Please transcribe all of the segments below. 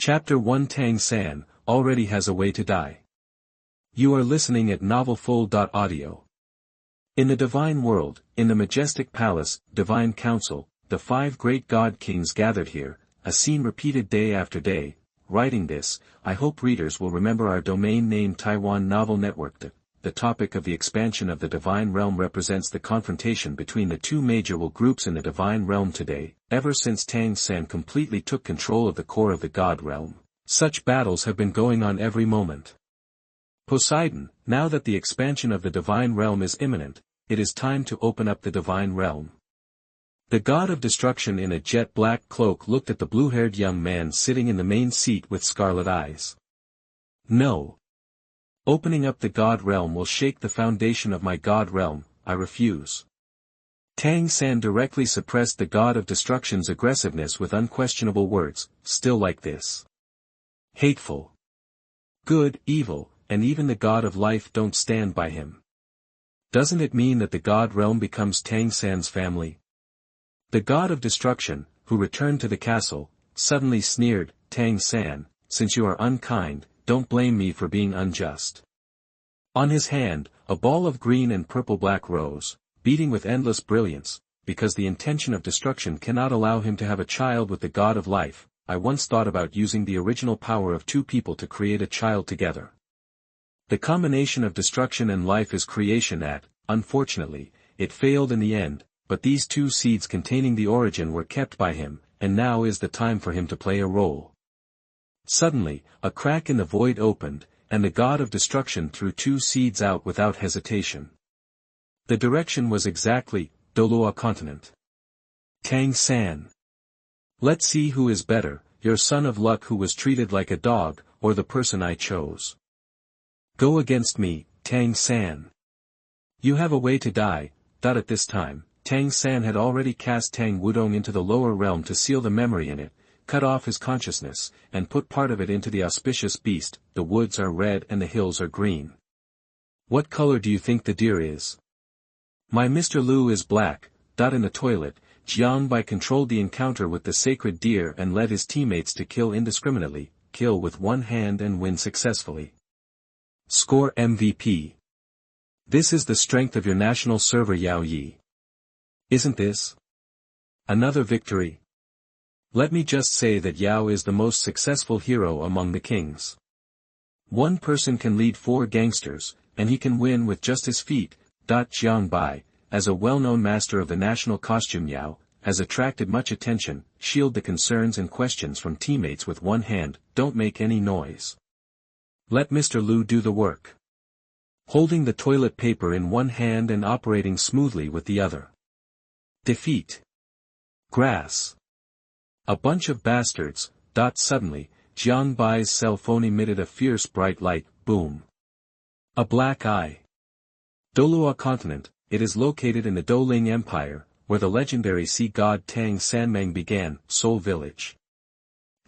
Chapter 1 Tang San, already has a way to die. You are listening at novelfull.audio. In the divine world, in the majestic palace, divine council, the 5 great god kings gathered here, a scene repeated day after day. Writing this, I hope readers will remember our domain name Taiwan Novel Network. The topic of the expansion of the divine realm represents the confrontation between the 2 major world groups in the divine realm today. Ever since Tang San completely took control of the core of the god realm, such battles have been going on every moment. Poseidon, now that the expansion of the divine realm is imminent, it is time to open up the divine realm. The god of destruction in a jet black cloak looked at the blue-haired young man sitting in the main seat with scarlet eyes. No. Opening up the god realm will shake the foundation of my god realm, I refuse. Tang San directly suppressed the god of destruction's aggressiveness with unquestionable words, still like this. Hateful. Good, evil, and even the god of life don't stand by him. Doesn't it mean that the god realm becomes Tang San's family? The god of destruction, who returned to the castle, suddenly sneered, Tang San, since you are unkind, don't blame me for being unjust. On his hand, a ball of green and purple-black rose, beating with endless brilliance, because the intention of destruction cannot allow him to have a child with the god of life. I once thought about using the original power of 2 people to create a child together. The combination of destruction and life is creation unfortunately, it failed in the end, but these 2 seeds containing the origin were kept by him, and now is the time for him to play a role. Suddenly, a crack in the void opened, and the god of destruction threw 2 seeds out without hesitation. The direction was exactly, Douluo Continent. Tang San. Let's see who is better, your son of luck who was treated like a dog, or the person I chose. Go against me, Tang San. You have a way to die. At this time, Tang San had already cast Tang Wudong into the lower realm to seal the memory in it, cut off his consciousness, and put part of it into the auspicious beast. The woods are red and the hills are green. What color do you think the deer is? My Mr. Lu is black. In the toilet, Jiang Bai controlled the encounter with the sacred deer and led his teammates to kill indiscriminately, kill with one hand and win successfully. Score MVP. This is the strength of your national server Yao Yi. Isn't this another victory? Let me just say that Yao is the most successful hero among the kings. One person can lead 4 gangsters, and he can win with just his feet. Jiang Bai, as a well-known master of the national costume Yao, has attracted much attention. Shield the concerns and questions from teammates with one hand, don't make any noise. Let Mr. Lu do the work. Holding the toilet paper in one hand and operating smoothly with the other. Defeat. Grass. A bunch of bastards. Suddenly, Jiang Bai's cell phone emitted a fierce bright light, boom. A black eye. Douluo Continent, it is located in the Douling Empire, where the legendary sea god Tang Sanmeng began, Seoul Village.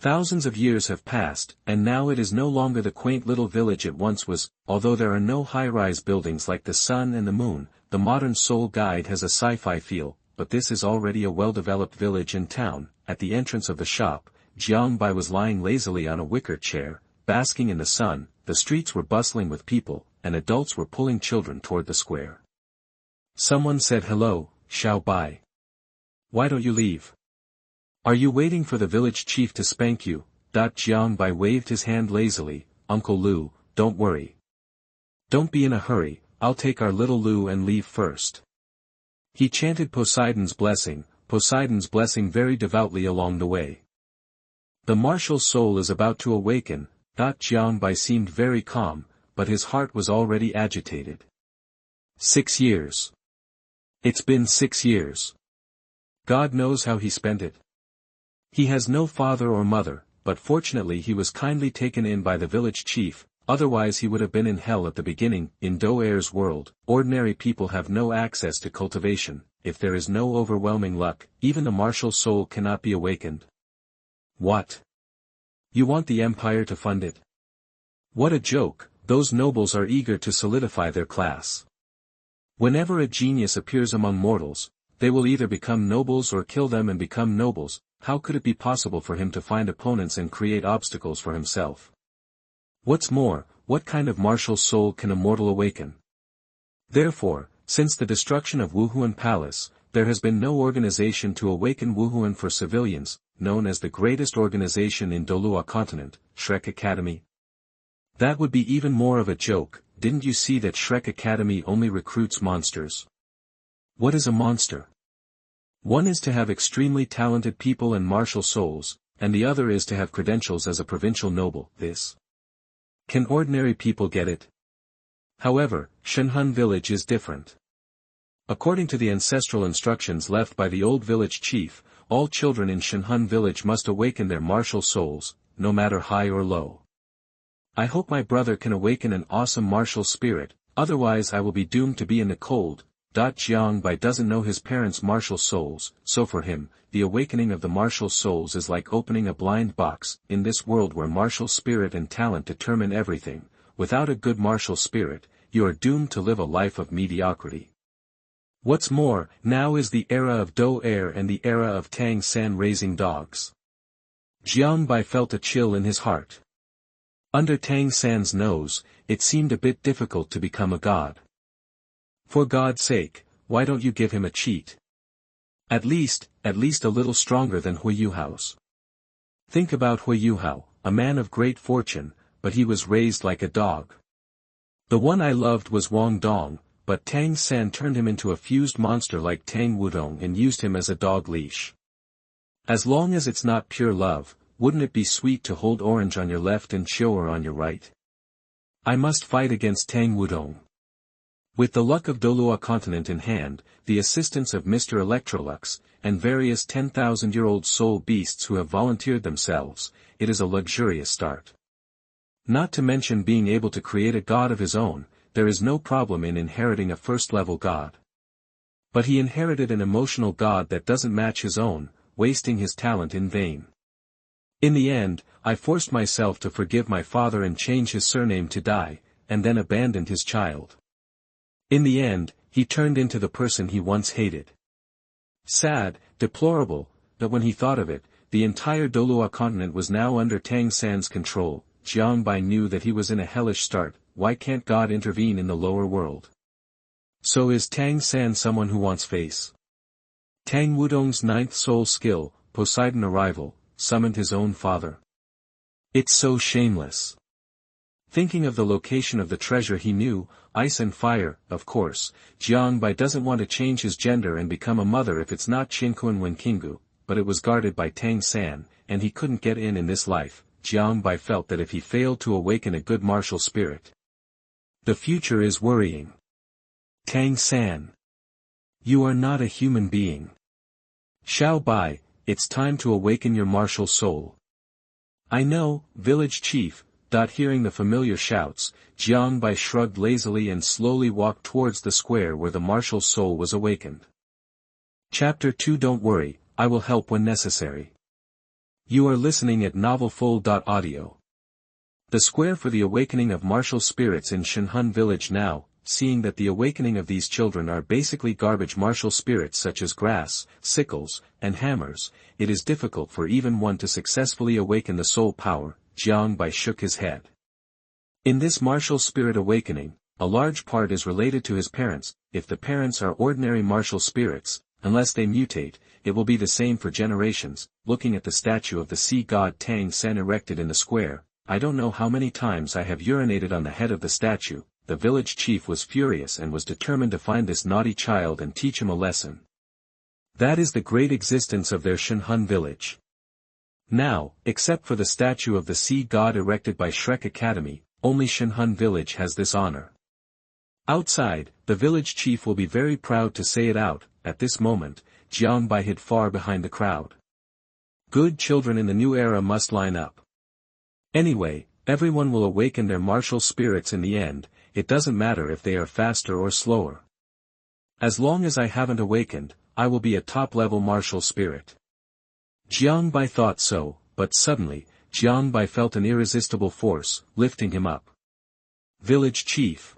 Thousands of years have passed, and now it is no longer the quaint little village it once was. Although there are no high-rise buildings like the sun and the moon, the modern Seoul guide has a sci-fi feel, but this is already a well-developed village and town. At the entrance of the shop, Jiang Bai was lying lazily on a wicker chair, basking in the sun. The streets were bustling with people, and adults were pulling children toward the square. Someone said hello, Xiao Bai. Why don't you leave? Are you waiting for the village chief to spank you? Jiang Bai waved his hand lazily, Uncle Lu, don't worry. Don't be in a hurry, I'll take our little Lu and leave first. He chanted Poseidon's blessing very devoutly along the way. The martial soul is about to awaken. Jiang Bai seemed very calm, but his heart was already agitated. 6 years. It's been 6 years. God knows how he spent it. He has no father or mother, but fortunately he was kindly taken in by the village chief, otherwise he would have been in hell at the beginning. In Do Air's world, ordinary people have no access to cultivation. If there is no overwhelming luck, even the martial soul cannot be awakened. What? You want the empire to fund it? What a joke, those nobles are eager to solidify their class. Whenever a genius appears among mortals, they will either become nobles or kill them and become nobles. how could it be possible for him to find opponents and create obstacles for himself? What's more, what kind of martial soul can a mortal awaken? Therefore, since the destruction of Wuhuan Palace, there has been no organization to awaken Wuhuan for civilians, known as the greatest organization in Douluo Continent, Shrek Academy. That would be even more of a joke. Didn't you see that Shrek Academy only recruits monsters? What is a monster? One is to have extremely talented people and martial souls, and the other is to have credentials as a provincial noble. Can ordinary people get it? However, Shenhun village is different. According to the ancestral instructions left by the old village chief, all children in Shenhun village must awaken their martial souls, no matter high or low. I hope my brother can awaken an awesome martial spirit, otherwise I will be doomed to be in the cold. Jiang Bai doesn't know his parents' martial souls, so for him, the awakening of the martial souls is like opening a blind box. In this world where martial spirit and talent determine everything, without a good martial spirit, you are doomed to live a life of mediocrity. What's more, now is the era of Do Air and the era of Tang San raising dogs. Jiang Bai felt a chill in his heart. Under Tang San's nose, it seemed a bit difficult to become a god. For God's sake, why don't you give him a cheat? At least a little stronger than Hui Yuhao's. Think about Hui Yuhao, a man of great fortune, but he was raised like a dog. The one I loved was Wang Dong, but Tang San turned him into a fused monster like Tang Wudong and used him as a dog leash. As long as it's not pure love, wouldn't it be sweet to hold Orange on your left and Chior on your right? I must fight against Tang Wudong. With the luck of Douluo Continent in hand, the assistance of Mr. Electrolux, and various 10,000-year-old soul beasts who have volunteered themselves, it is a luxurious start. Not to mention being able to create a god of his own, there is no problem in inheriting a first-level god. But he inherited an emotional god that doesn't match his own, wasting his talent in vain. In the end, I forced myself to forgive my father and change his surname to Dai, and then abandoned his child. In the end, he turned into the person he once hated. Sad, deplorable, but when he thought of it, the entire Douluo Continent was now under Tang San's control. Jiang Bai knew that he was in a hellish start. Why can't God intervene in the lower world? So is Tang San someone who wants face? Tang Wudong's ninth soul skill, Poseidon Arrival, summoned his own father. It's so shameless. Thinking of the location of the treasure he knew, ice and fire, of course, Jiang Bai doesn't want to change his gender and become a mother if it's not Qinkuan Wenkingu, but it was guarded by Tang San, and he couldn't get in this life. Jiang Bai felt that if he failed to awaken a good martial spirit, the future is worrying. Tang San. You are not a human being. Xiao Bai, it's time to awaken your martial soul. I know, village chief. Hearing the familiar shouts, Jiang Bai shrugged lazily and slowly walked towards the square where the martial soul was awakened. Chapter 2. Don't worry, I will help when necessary. You are listening at novelfull.audio. The square for the awakening of martial spirits in Shenhun village now, seeing that the awakening of these children are basically garbage martial spirits such as grass, sickles, and hammers, it is difficult for even one to successfully awaken the soul power. Jiang Bai shook his head. In this martial spirit awakening, a large part is related to his parents. If the parents are ordinary martial spirits, unless they mutate, it will be the same for generations. Looking at the statue of the sea god Tang San erected in the square, I don't know how many times I have urinated on the head of the statue. The village chief was furious and was determined to find this naughty child and teach him a lesson. That is the great existence of their Shenhun village. Now, except for the statue of the sea god erected by Shrek Academy, only Shenhun village has this honor. Outside, the village chief will be very proud to say it out. At this moment, Jiang Bai hid far behind the crowd. Good children in the new era must line up. Anyway, everyone will awaken their martial spirits in the end, it doesn't matter if they are faster or slower. As long as I haven't awakened, I will be a top-level martial spirit. Jiang Bai thought so, but suddenly, Jiang Bai felt an irresistible force, lifting him up. Village chief.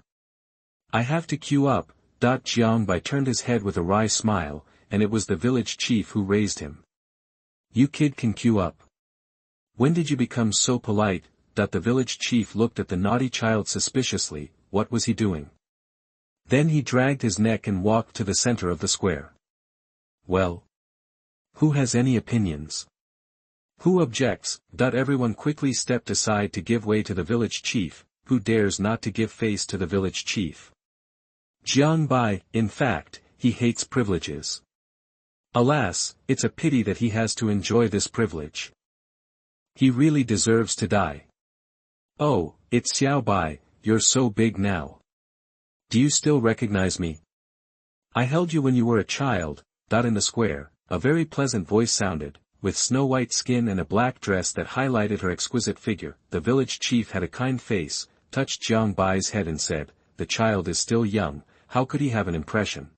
I have to queue up. Jiang Bai turned his head with a wry smile, and it was the village chief who raised him. You kid can queue up. When did you become so polite? The village chief looked at the naughty child suspiciously. What was he doing? Then he dragged his neck and walked to the center of the square. Well? Who has any opinions? Who objects? Everyone quickly stepped aside to give way to the village chief. Who dares not to give face to the village chief? Jiang Bai, in fact, he hates privileges. Alas, it's a pity that he has to enjoy this privilege. He really deserves to die. Oh, it's Xiao Bai, you're so big now. Do you still recognize me? I held you when you were a child. In the square, a very pleasant voice sounded, with snow-white skin and a black dress that highlighted her exquisite figure. The village chief had a kind face, touched Jiang Bai's head and said, "The child is still young, how could he have an impression?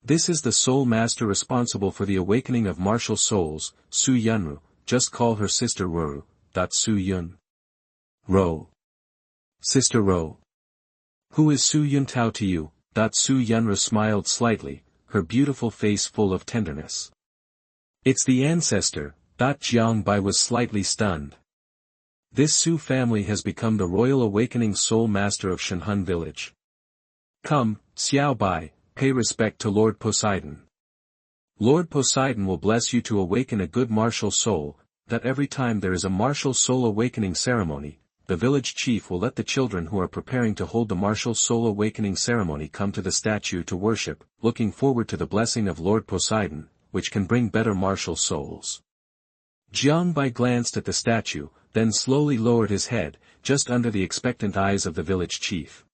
This is the soul master responsible for the awakening of martial souls, Su Yunru, just call her Sister Ru. Su Yun. Ro. Sister Ro. Who is Su Yun Tao to you?" Su Yunru smiled slightly, her beautiful face full of tenderness. "It's the ancestor." Jiang Bai was slightly stunned. This Su family has become the royal awakening soul master of Shenhun village. Come, Xiao Bai, pay respect to Lord Poseidon. Lord Poseidon will bless you to awaken a good martial soul. Every time there is a martial soul awakening ceremony, the village chief will let the children who are preparing to hold the martial soul awakening ceremony come to the statue to worship, looking forward to the blessing of Lord Poseidon, which can bring better martial souls. Jiang Bai glanced at the statue, then slowly lowered his head, just under the expectant eyes of the village chief.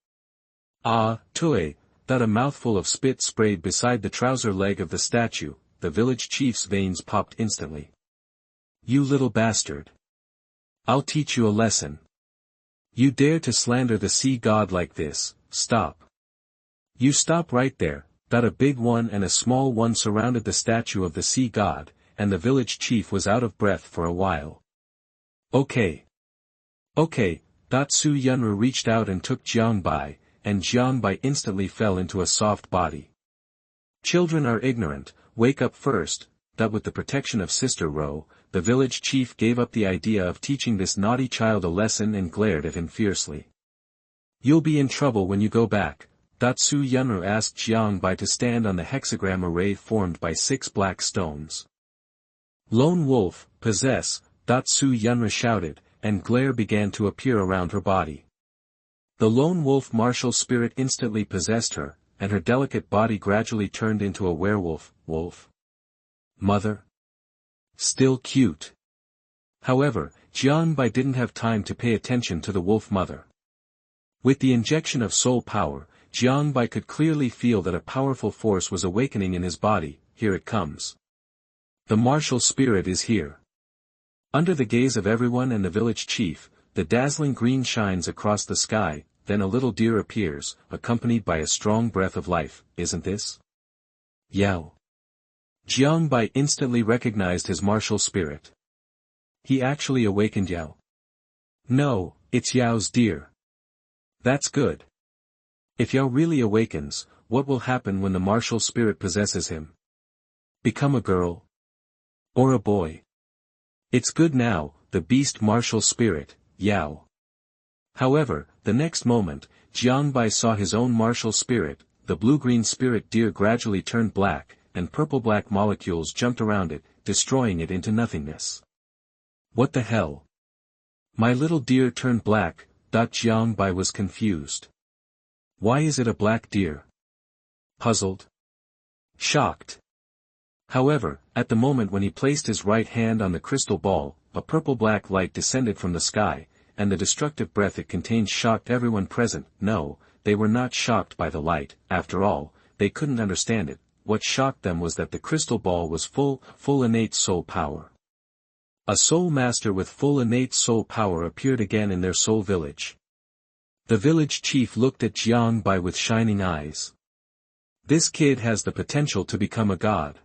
Ah, Tue, a mouthful of spit sprayed beside the trouser leg of the statue. The village chief's veins popped instantly. You little bastard. I'll teach you a lesson. You dare to slander the sea god like this, stop. You stop right there. A big one and a small one surrounded the statue of the sea god, and the village chief was out of breath for a while. Okay. Okay. Su Yunru reached out and took Jiang Bai, and Jiang Bai instantly fell into a soft body. Children are ignorant, wake up first. With the protection of Sister Ro, the village chief gave up the idea of teaching this naughty child a lesson and glared at him fiercely. You'll be in trouble when you go back. Su Yunru asked Jiang Bai to stand on the hexagram array formed by 6 black stones. Lone wolf, possess, Su Yunru shouted, and glare began to appear around her body. The lone wolf martial spirit instantly possessed her, and her delicate body gradually turned into a werewolf. Wolf. Mother. Still cute. However, Jiang Bai didn't have time to pay attention to the wolf mother. With the injection of soul power, Jiang Bai could clearly feel that a powerful force was awakening in his body. Here it comes. The martial spirit is here. Under the gaze of everyone and the village chief, the dazzling green shines across the sky, then a little deer appears, accompanied by a strong breath of life. Isn't this Yao? Jiang Bai instantly recognized his martial spirit. He actually awakened Yao. No, it's Yao's deer. That's good. If Yao really awakens, what will happen when the martial spirit possesses him? Become a girl? Or a boy? It's good now, the beast martial spirit, Yao. However, the next moment, Jiang Bai saw his own martial spirit. The blue-green spirit deer gradually turned black, and purple-black molecules jumped around it, destroying it into nothingness. What the hell? My little deer turned black. Jiang Bai was confused. Why is it a black deer? Puzzled. Shocked. However, at the moment when he placed his right hand on the crystal ball, a purple-black light descended from the sky, and the destructive breath it contained shocked everyone present. No, they were not shocked by the light. After all, they couldn't understand it. What shocked them was that the crystal ball was full innate soul power. A soul master with full innate soul power appeared again in their soul village. The village chief looked at Jiang Bai with shining eyes. This kid has the potential to become a god.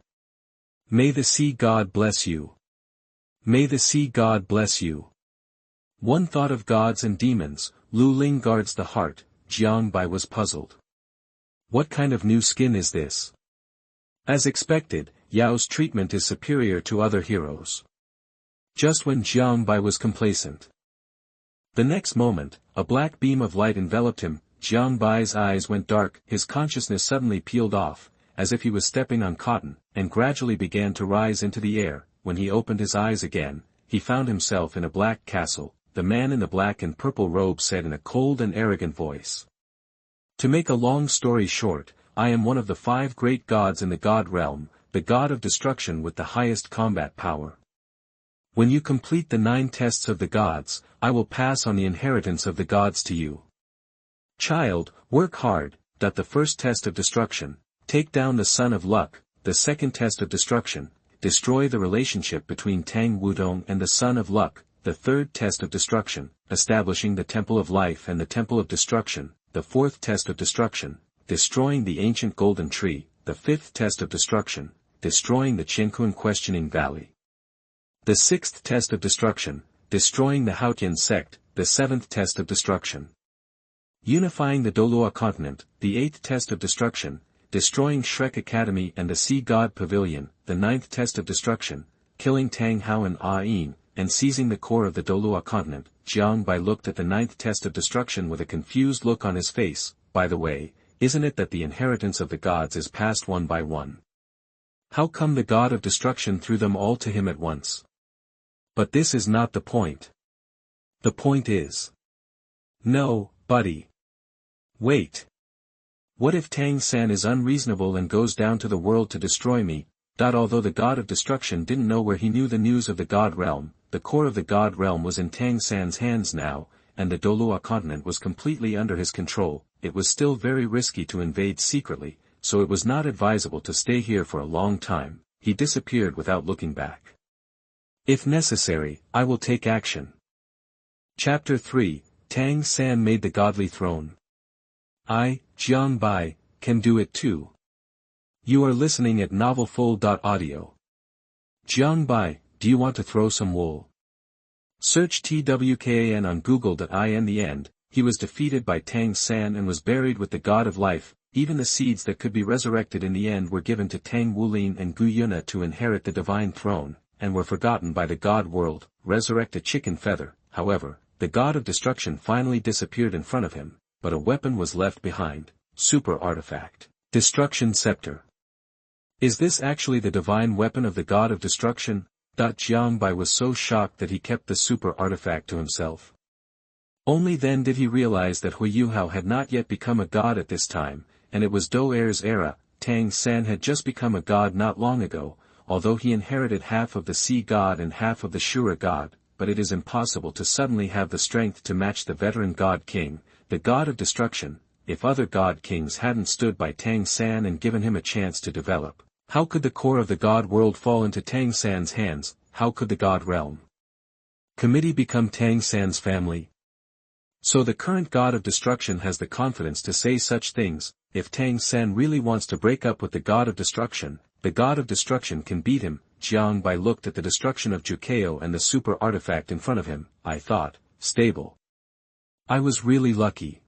May the sea god bless you. May the sea god bless you. One thought of gods and demons. Lu Ling guards the heart. Jiang Bai was puzzled. What kind of new skin is this? As expected, Yao's treatment is superior to other heroes. Just when Jiang Bai was complacent. The next moment, a black beam of light enveloped him. Jiang Bai's eyes went dark, his consciousness suddenly peeled off, as if he was stepping on cotton, and gradually began to rise into the air. When he opened his eyes again, he found himself in a black castle. The man in the black and purple robe said in a cold and arrogant voice. To make a long story short, I am one of the 5 great gods in the god realm, the god of destruction with the highest combat power. When you complete the 9 tests of the gods, I will pass on the inheritance of the gods to you. Child, work hard. The first test of destruction, take down the Son of Luck. The second test of destruction, destroy the relationship between Tang Wudong and the Son of Luck. The third test of destruction, establishing the Temple of Life and the Temple of Destruction. The fourth test of destruction, destroying the ancient golden tree. The fifth test of destruction, destroying the Qianquan questioning valley. The sixth test of destruction, destroying the Haotian sect. The seventh test of destruction, unifying the Douluo Continent. The eighth test of destruction, destroying Shrek Academy and the Sea God Pavilion. The ninth test of destruction, killing Tang Hao and Ain, and seizing the core of the Douluo Continent. Jiang Bai looked at the ninth test of destruction with a confused look on his face. By the way, isn't it that the inheritance of the gods is passed one by one? How come the god of destruction threw them all to him at once? But this is not the point. The point is... No, buddy. Wait. What if Tang San is unreasonable and goes down to the world to destroy me? Although the god of destruction didn't know where he knew the news of the god realm, the core of the god realm was in Tang San's hands now, and the Douluo Continent was completely under his control. It was still very risky to invade secretly, so it was not advisable to stay here for a long time. He disappeared without looking back. If necessary, I will take action. Chapter 3, Tang San made the godly throne. I, Jiang Bai, can do it too. You are listening at novelfull.audio. Jiang Bai, do you want to throw some wool? Search TWKAN on Google.in. The end, he was defeated by Tang San and was buried with the god of life. Even the seeds that could be resurrected in the end were given to Tang Wulin and Yuena to inherit the divine throne, and were forgotten by the god world. Resurrect a chicken feather. However, the god of destruction finally disappeared in front of him, but a weapon was left behind. Super artifact. Destruction scepter. Is this actually the divine weapon of the god of destruction? Jiang Bai was so shocked that he kept the super artifact to himself. Only then did he realize that Huiyuhao had not yet become a god at this time, and it was Do Er's era. Tang San had just become a god not long ago, although he inherited half of the sea god and half of the Shura god, but it is impossible to suddenly have the strength to match the veteran god king, the god of destruction. If other god kings hadn't stood by Tang San and given him a chance to develop, how could the core of the god world fall into Tang San's hands? How could the god realm committee become Tang San's family? So the current god of destruction has the confidence to say such things. If Tang San really wants to break up with the god of destruction, the god of destruction can beat him. Jiang Bai looked at the destruction of Jukeo and the super artifact in front of him. I thought, stable. I was really lucky.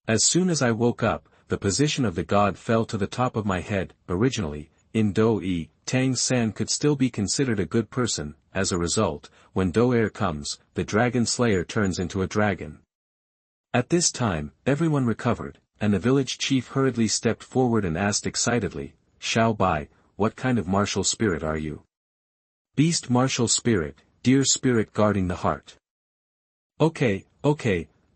As soon as I woke up, the position of the god fell to the top of my head. Originally, in Do-E, Tang San could still be considered a good person. As a result, when Do-Er comes, the dragon slayer turns into a dragon. At this time, everyone recovered, and the village chief hurriedly stepped forward and asked excitedly, Xiao Bai, what kind of martial spirit are you? Beast martial spirit, dear spirit guarding the heart. Okay.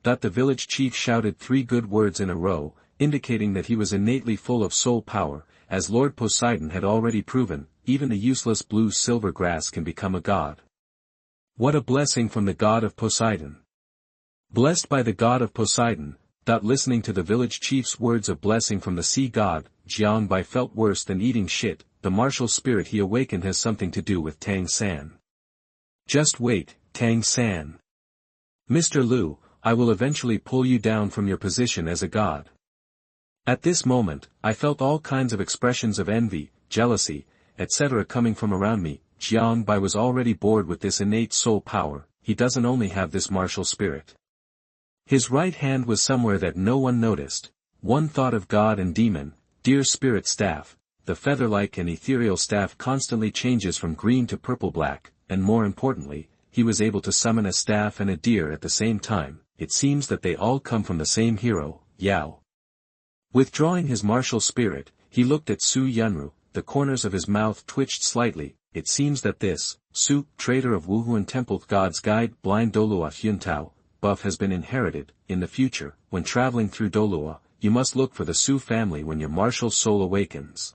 The village chief shouted 3 good words in a row, indicating that he was innately full of soul power. As Lord Poseidon had already proven, even the useless blue-silver grass can become a god. What a blessing from the god of Poseidon. Blessed by the god of Poseidon. Listening to the village chief's words of blessing from the sea god, Jiang Bai felt worse than eating shit. The martial spirit he awakened has something to do with Tang San. Just wait, Tang San. Mr. Liu, I will eventually pull you down from your position as a god. At this moment, I felt all kinds of expressions of envy, jealousy, etc. coming from around me. Jiang Bai was already bored with this innate soul power. He doesn't only have this martial spirit. His right hand was somewhere that no one noticed. One thought of god and demon, dear spirit staff, the feather-like and ethereal staff constantly changes from green to purple-black, and more importantly, he was able to summon a staff and a deer at the same time. It seems that they all come from the same hero, Yao. Withdrawing his martial spirit, he looked at Su Yunru. The corners of his mouth twitched slightly. It seems that this, Su, traitor of Wuhuan Temple God's guide blind Douluo Huntao, buff has been inherited. In the future, when traveling through Douluo, you must look for the Su family when your martial soul awakens.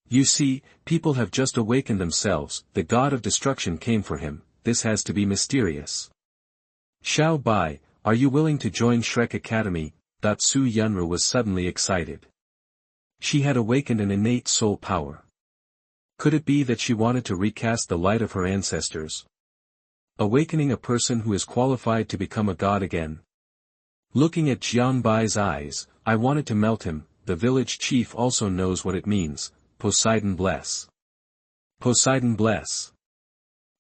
You see, people have just awakened themselves. The god of destruction came for him. This has to be mysterious. Xiao Bai, are you willing to join Shrek Academy? Su Yunru was suddenly excited. She had awakened an innate soul power. Could it be that she wanted to recast the light of her ancestors? Awakening a person who is qualified to become a god again. Looking at Jiang Bai's eyes, I wanted to melt him. The village chief also knows what it means. Poseidon bless. Poseidon bless.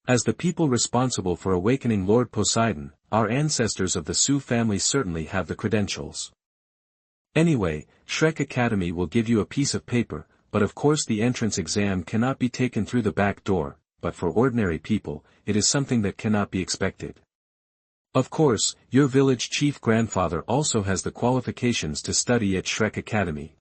As the people responsible for awakening Lord Poseidon, our ancestors of the Su family certainly have the credentials. Anyway, Shrek Academy will give you a piece of paper, but of course the entrance exam cannot be taken through the back door, but for ordinary people, it is something that cannot be expected. Of course, your village chief grandfather also has the qualifications to study at Shrek Academy.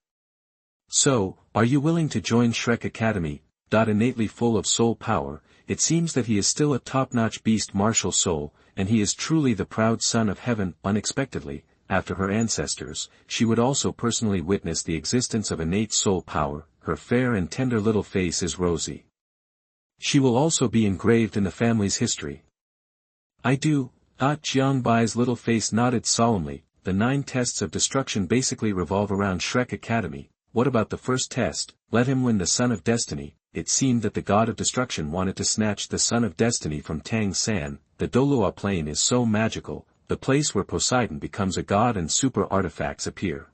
So, are you willing to join Shrek Academy? Innately full of soul power, it seems that he is still a top-notch beast martial soul, and he is truly the proud son of heaven. Unexpectedly, after her ancestors, she would also personally witness the existence of innate soul power. Her fair and tender little face is rosy. She will also be engraved in the family's history. I do. Jiang Bai's little face nodded solemnly. The 9 tests of destruction basically revolve around Shrek Academy. What about the first test? Let him win the Son of Destiny. It seemed that the god of destruction wanted to snatch the Son of Destiny from Tang San. The Douluo plane is so magical, the place where Poseidon becomes a god and super artifacts appear.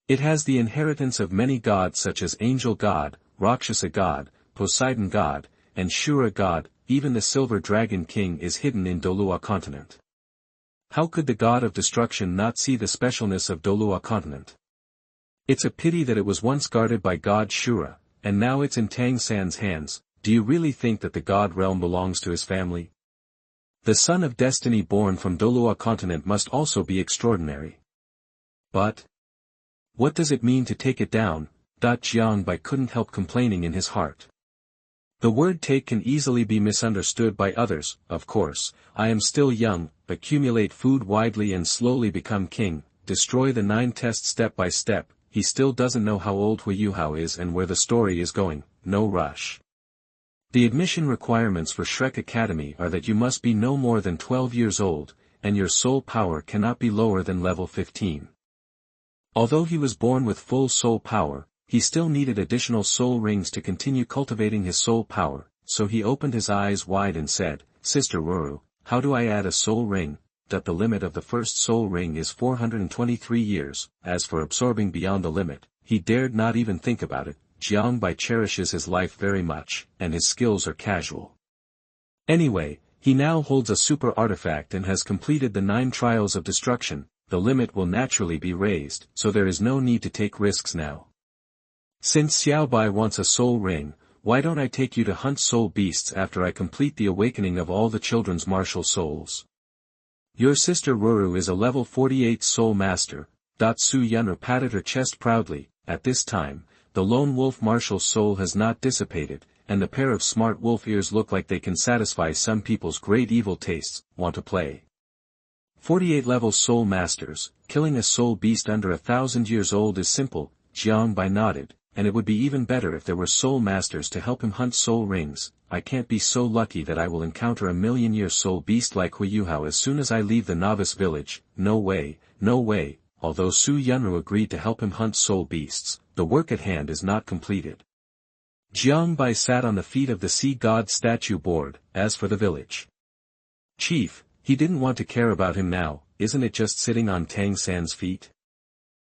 It has the inheritance of many gods such as Angel God, Rakshasa God, Poseidon God, and Shura God. Even the Silver Dragon King is hidden in Douluo Continent. How could the god of destruction not see the specialness of Douluo Continent? It's a pity that it was once guarded by God Shura, and now it's in Tang San's hands. Do you really think that the god realm belongs to his family? The Son of Destiny born from Douluo Continent must also be extraordinary. But what does it mean to take it down? Jiang Bai couldn't help complaining in his heart. The word take can easily be misunderstood by others. Of course, I am still young. Accumulate food widely and slowly become king. Destroy the 9 tests step by step. He still doesn't know how old Hui Yuhao is and where the story is going. No rush. The admission requirements for Shrek Academy are that you must be no more than 12 years old, and your soul power cannot be lower than level 15. Although he was born with full soul power, he still needed additional soul rings to continue cultivating his soul power, so he opened his eyes wide and said, Sister Ruru, how do I add a soul ring? The limit of the first soul ring is 423 years, as for absorbing beyond the limit, he dared not even think about it. Jiang Bai cherishes his life very much, and his skills are casual. Anyway, he now holds a super artifact and has completed the 9 trials of destruction. The limit will naturally be raised, so there is no need to take risks now. Since Xiao Bai wants a soul ring, why don't I take you to hunt soul beasts after I complete the awakening of all the children's martial souls? Your sister Ruru is a level 48 soul master. Su Yunru patted her chest proudly. At this time, the lone wolf martial soul has not dissipated, and the pair of smart wolf ears look like they can satisfy some people's great evil tastes. Want to play? 48 level soul masters. Killing a soul beast under 1,000 years old is simple. Jiang Bai nodded, and it would be even better if there were soul masters to help him hunt soul rings. I can't be so lucky that I will encounter a million-year soul beast like Hui Yuhao as soon as I leave the novice village. No way, no way. Although Su Yunru agreed to help him hunt soul beasts, the work at hand is not completed. Jiang Bai sat on the feet of the sea god statue board. As for the village chief, he didn't want to care about him now. Isn't it just sitting on Tang San's feet?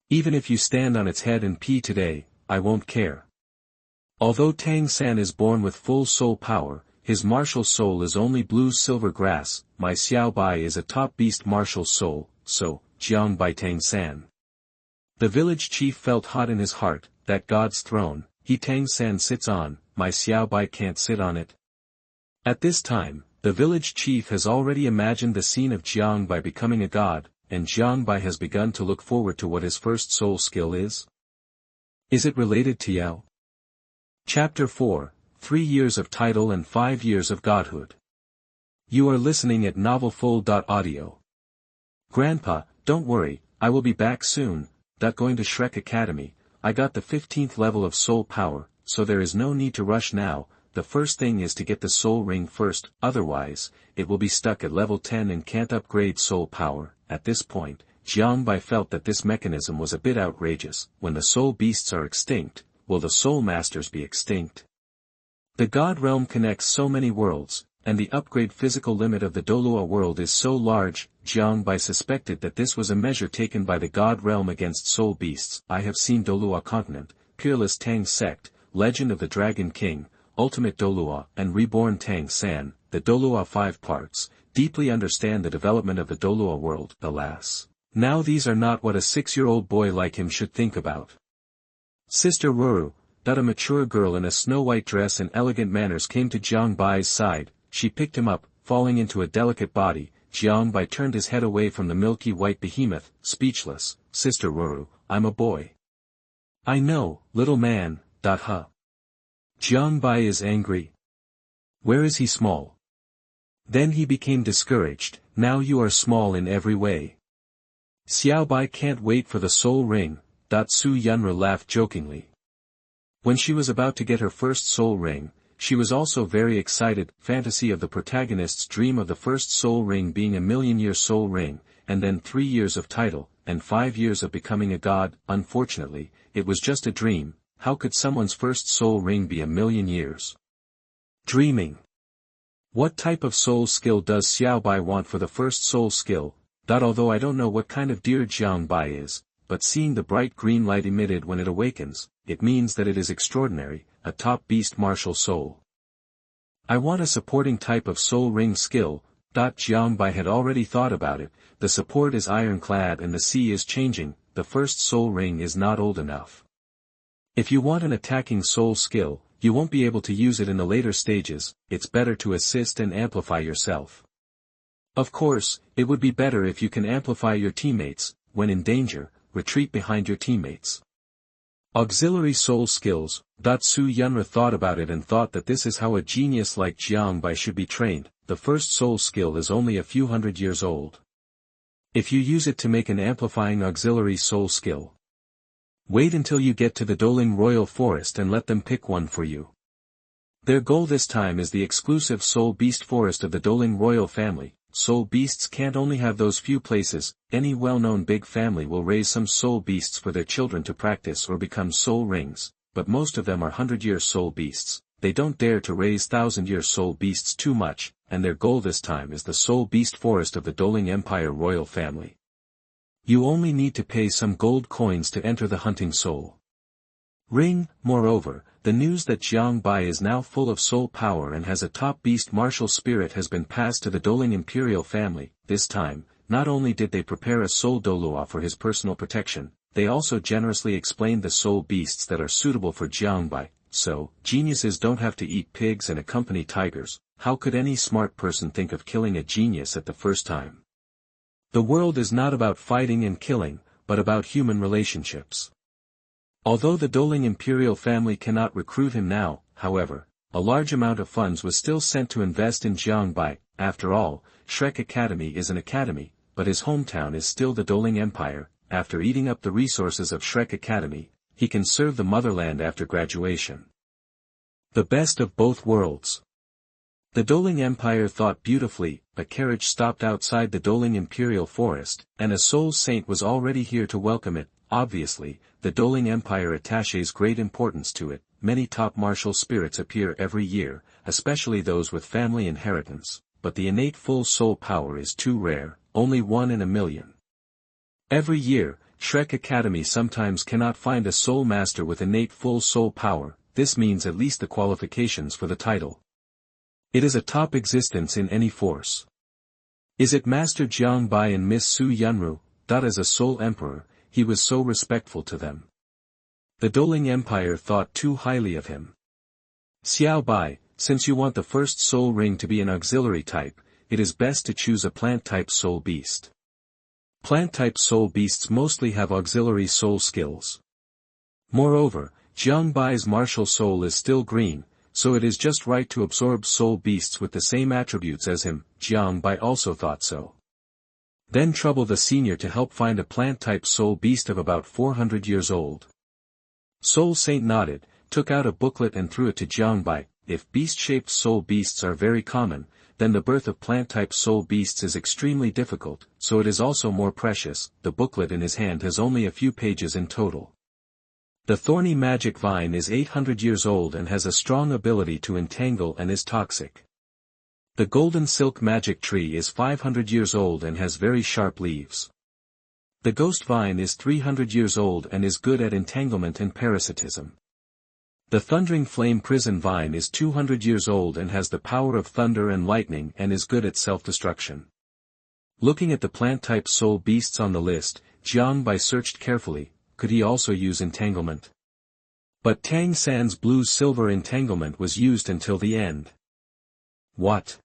Even if you stand on its head and pee today, I won't care. Although Tang San is born with full soul power, his martial soul is only blue silver grass. My Xiao Bai is a top beast martial soul, so, Jiang Bai Tang San. The village chief felt hot in his heart. That god's throne, he Tang San sits on, my Xiao Bai can't sit on it. At this time, the village chief has already imagined the scene of Jiang Bai becoming a god, and Jiang Bai has begun to look forward to what his first soul skill is. Is it related to Yao? Chapter 4, 3 years of title and 5 years of godhood. You are listening at novelfull.audio. Grandpa, don't worry, I will be back soon. Going to Shrek Academy, I got the 15th level of soul power, so there is no need to rush now. The first thing is to get the soul ring first, otherwise, it will be stuck at level 10 and can't upgrade soul power. At this point, Jiang Bai felt that this mechanism was a bit outrageous. When the soul beasts are extinct, will the soul masters be extinct? The God realm connects so many worlds, and the upgrade physical limit of the Douluo world is so large. Jiang Bai suspected that this was a measure taken by the God realm against soul beasts. I have seen Douluo Continent, Peerless Tang Sect, Legend of the Dragon King, Ultimate Douluo, and Reborn Tang San, the Douluo 5 parts, deeply understand the development of the Douluo world. Alas, now these are not what a 6-year-old boy like him should think about. Sister Ruru, a mature girl in a snow-white dress and elegant manners, came to Jiang Bai's side. She picked him up, falling into a delicate body. Jiang Bai turned his head away from the milky white behemoth, speechless. Sister Ruru, I'm a boy. I know, little man. Jiang Bai is angry. Where is he small? Then he became discouraged. Now you are small in every way. Xiao Bai can't wait for the soul ring. Su Yunra laughed jokingly. When she was about to get her first soul ring, she was also very excited. Fantasy of the protagonist's dream of the first soul ring being a million-year soul ring, and then 3 years of title, and 5 years of becoming a god. Unfortunately, it was just a dream. How could someone's first soul ring be a million years? Dreaming. What type of soul skill does Xiao Bai want for the first soul skill? Although I don't know what kind of deer Jiang Bai is, but seeing the bright green light emitted when it awakens, it means that it is extraordinary, a top beast martial soul. I want a supporting type of soul ring skill. Jiang Bai had already thought about it. The support is ironclad and the sea is changing. The first soul ring is not old enough. If you want an attacking soul skill, you won't be able to use it in the later stages. It's better to assist and amplify yourself. Of course, it would be better if you can amplify your teammates. When in danger, retreat behind your teammates. Auxiliary soul skills. Su Yunra thought about it and thought that this is how a genius like Jiang Bai should be trained. The first soul skill is only a few hundred years old. If you use it to make an amplifying auxiliary soul skill, wait until you get to the Douluo Royal Forest and let them pick one for you. Their goal this time is the exclusive Soul Beast Forest of the Douluo Royal family. Soul beasts can't only have those few places. Any well-known big family will raise some soul beasts for their children to practice or become soul rings, but most of them are 100-year soul beasts. They don't dare to raise 1,000-year soul beasts too much, and their goal this time is the Soul Beast Forest of the Douluo Empire Royal family. You only need to pay some gold coins to enter the hunting soul ring. Moreover, the news that Jiang Bai is now full of soul power and has a top beast martial spirit has been passed to the Douluo imperial family. This time, not only did they prepare a soul Douluo for his personal protection, they also generously explained the soul beasts that are suitable for Jiang Bai. So, geniuses don't have to eat pigs and accompany tigers. How could any smart person think of killing a genius at the first time? The world is not about fighting and killing, but about human relationships. Although the Douluo imperial family cannot recruit him now, however, a large amount of funds was still sent to invest in Jiang Bai. After all, Shrek Academy is an academy, but his hometown is still the Douluo Empire. After eating up the resources of Shrek Academy, he can serve the motherland after graduation. The best of both worlds. The Douluo Empire thought beautifully. A carriage stopped outside the Douluo Imperial Forest, and a soul saint was already here to welcome it. Obviously, the Douluo Empire attaches great importance to it. Many top martial spirits appear every year, especially those with family inheritance, but the innate full soul power is too rare, only 1 in a million. Every year, Shrek Academy sometimes cannot find a soul master with innate full soul power. This means at least the qualifications for the title. It is a top existence in any force. Is it Master Jiang Bai and Miss Su Yunru? As a soul emperor, he was so respectful to them. The Douluo Empire thought too highly of him. Xiao Bai, since you want the first soul ring to be an auxiliary type, it is best to choose a plant-type soul beast. Plant-type soul beasts mostly have auxiliary soul skills. Moreover, Jiang Bai's martial soul is still green, so it is just right to absorb soul beasts with the same attributes as him. Jiang Bai also thought so. Then trouble the senior to help find a plant-type soul beast of about 400 years old. Soul Saint nodded, took out a booklet and threw it to Jiang Bai. If beast-shaped soul beasts are very common, then the birth of plant-type soul beasts is extremely difficult, so it is also more precious. The booklet in his hand has only a few pages in total. The thorny magic vine is 800 years old and has a strong ability to entangle and is toxic. The golden silk magic tree is 500 years old and has very sharp leaves. The ghost vine is 300 years old and is good at entanglement and parasitism. The thundering flame prison vine is 200 years old and has the power of thunder and lightning and is good at self-destruction. Looking at the plant-type soul beasts on the list, Jiang Bai searched carefully. Could he also use entanglement? But Tang San's blue-silver entanglement was used until the end. What?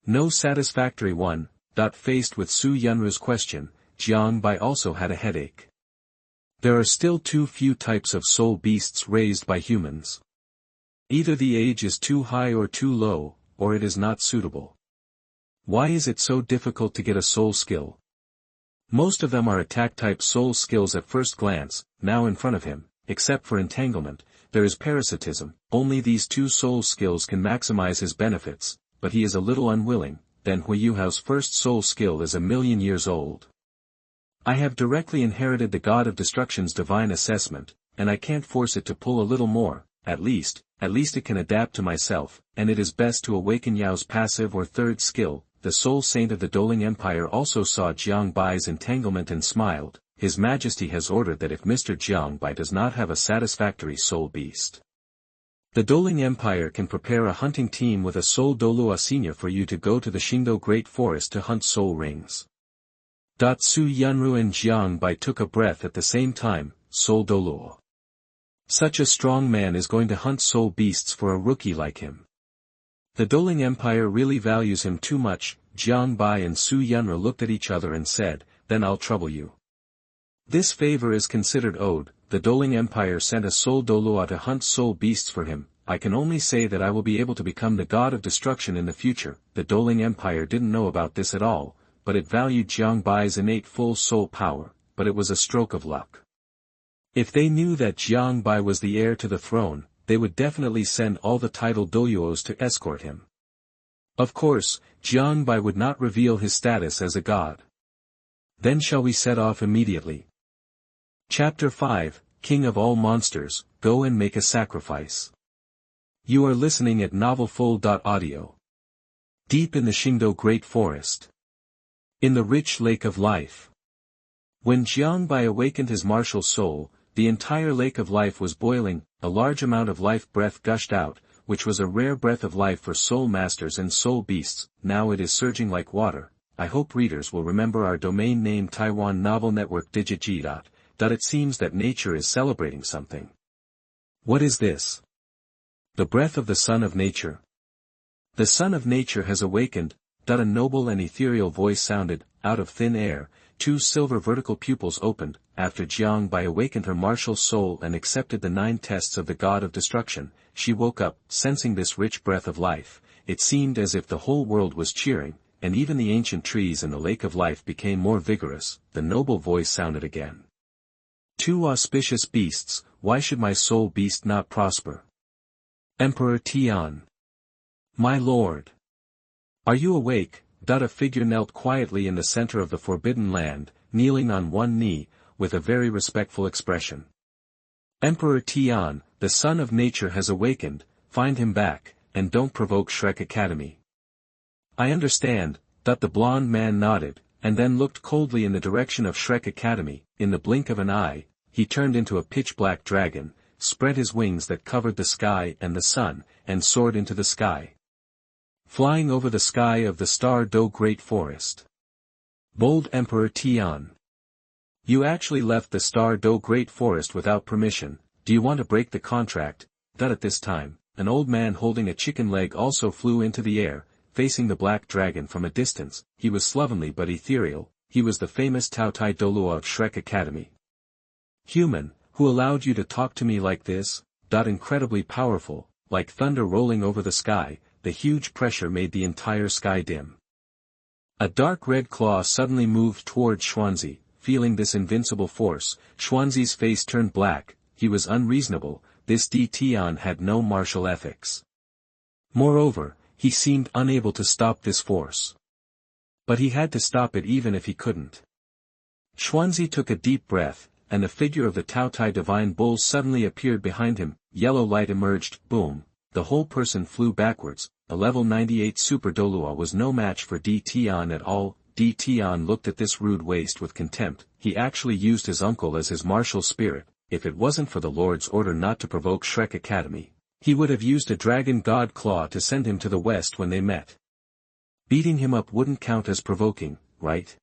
No satisfactory one. Faced with Su Yunru's question, Jiang Bai also had a headache. There are still too few types of soul beasts raised by humans. Either the age is too high or too low, or it is not suitable. Why is it so difficult to get a soul skill? Most of them are attack-type soul skills at first glance. Now in front of him, except for entanglement, there is parasitism. Only these two soul skills can maximize his benefits, but he is a little unwilling. Then Huiyuhao's first soul skill is 1,000,000 years old. I have directly inherited the God of Destruction's divine assessment, and I can't force it to pull a little more. At least it can adapt to myself, and it is best to awaken Yao's passive or third skill. The Soul Saint of the Douluo Empire also saw Jiang Bai's entanglement and smiled. His Majesty has ordered that if Mr. Jiang Bai does not have a satisfactory soul beast, the Douluo Empire can prepare a hunting team with a Soul Douluo Senior for you to go to the Xingdou Great Forest to hunt soul rings. Su Yunru and Jiang Bai took a breath at the same time. Soul Douluo. Such a strong man is going to hunt soul beasts for a rookie like him. The Douluo Empire really values him too much. Jiang Bai and Su Yunru looked at each other and said, "Then I'll trouble you." This favor is considered owed. The Douluo Empire sent a Soul Douluo to hunt soul beasts for him. I can only say that I will be able to become the God of Destruction in the future. The Douluo Empire didn't know about this at all, but it valued Jiang Bai's innate full soul power, but it was a stroke of luck. If they knew that Jiang Bai was the heir to the throne, they would definitely send all the title Douluos to escort him. Of course, Jiang Bai would not reveal his status as a god. Then shall we set off immediately? Chapter 5, King of all monsters, go and make a sacrifice. You are listening at novelfull.audio. Deep in the Xingdou Great Forest. In the rich lake of life. When Jiang Bai awakened his martial soul, the entire lake of life was boiling. A large amount of life breath gushed out, which was a rare breath of life for soul masters and soul beasts. Now it is surging like water. I hope readers will remember our domain name Taiwan Novel Network Digit. It seems that nature is celebrating something. What is this? The breath of the Son of Nature. The Son of Nature has awakened. A noble and ethereal voice sounded, out of thin air. 2 silver vertical pupils opened. After Jiang Bai awakened her martial soul and accepted the 9 tests of the God of Destruction, she woke up, sensing this rich breath of life. It seemed as if the whole world was cheering, and even the ancient trees in the lake of life became more vigorous. The noble voice sounded again. 2 auspicious beasts, why should my soul beast not prosper? Emperor Tian. My lord. Are you awake? A figure knelt quietly in the center of the Forbidden Land, kneeling on one knee, with a very respectful expression. Emperor Tian, the Son of Nature has awakened. Find him back, and don't provoke Shrek Academy. I understand. The blond man nodded, and then looked coldly in the direction of Shrek Academy. In the blink of an eye, he turned into a pitch-black dragon, spread his wings that covered the sky and the sun, and soared into the sky. Flying over the sky of the Star Do Great Forest. Bold Emperor Tian. You actually left the Star Do Great Forest without permission. do you want to break the contract? That at this time, an old man holding a chicken leg also flew into the air, facing the black dragon from a distance. He was slovenly but ethereal. He was the famous Tao-Tai Douluo of Shrek Academy. Human, who allowed you to talk to me like this? Incredibly powerful, like thunder rolling over the sky, the huge pressure made the entire sky dim. A dark red claw suddenly moved toward Xuanzi. Feeling this invincible force, Xuanzi's face turned black. He was unreasonable. This Tian had no martial ethics. Moreover, he seemed unable to stop this force. But he had to stop it even if he couldn't. Xuanzi took a deep breath, and the figure of the Tao-Tai Divine Bull suddenly appeared behind him. Yellow light emerged, boom. The whole person flew backwards. A level 98 Super Douluo was no match for Tian at all. Tian looked at this rude waste with contempt. He actually used his uncle as his martial spirit. If it wasn't for the Lord's order not to provoke Shrek Academy, he would have used a dragon god claw to send him to the west when they met. Beating him up wouldn't count as provoking, right?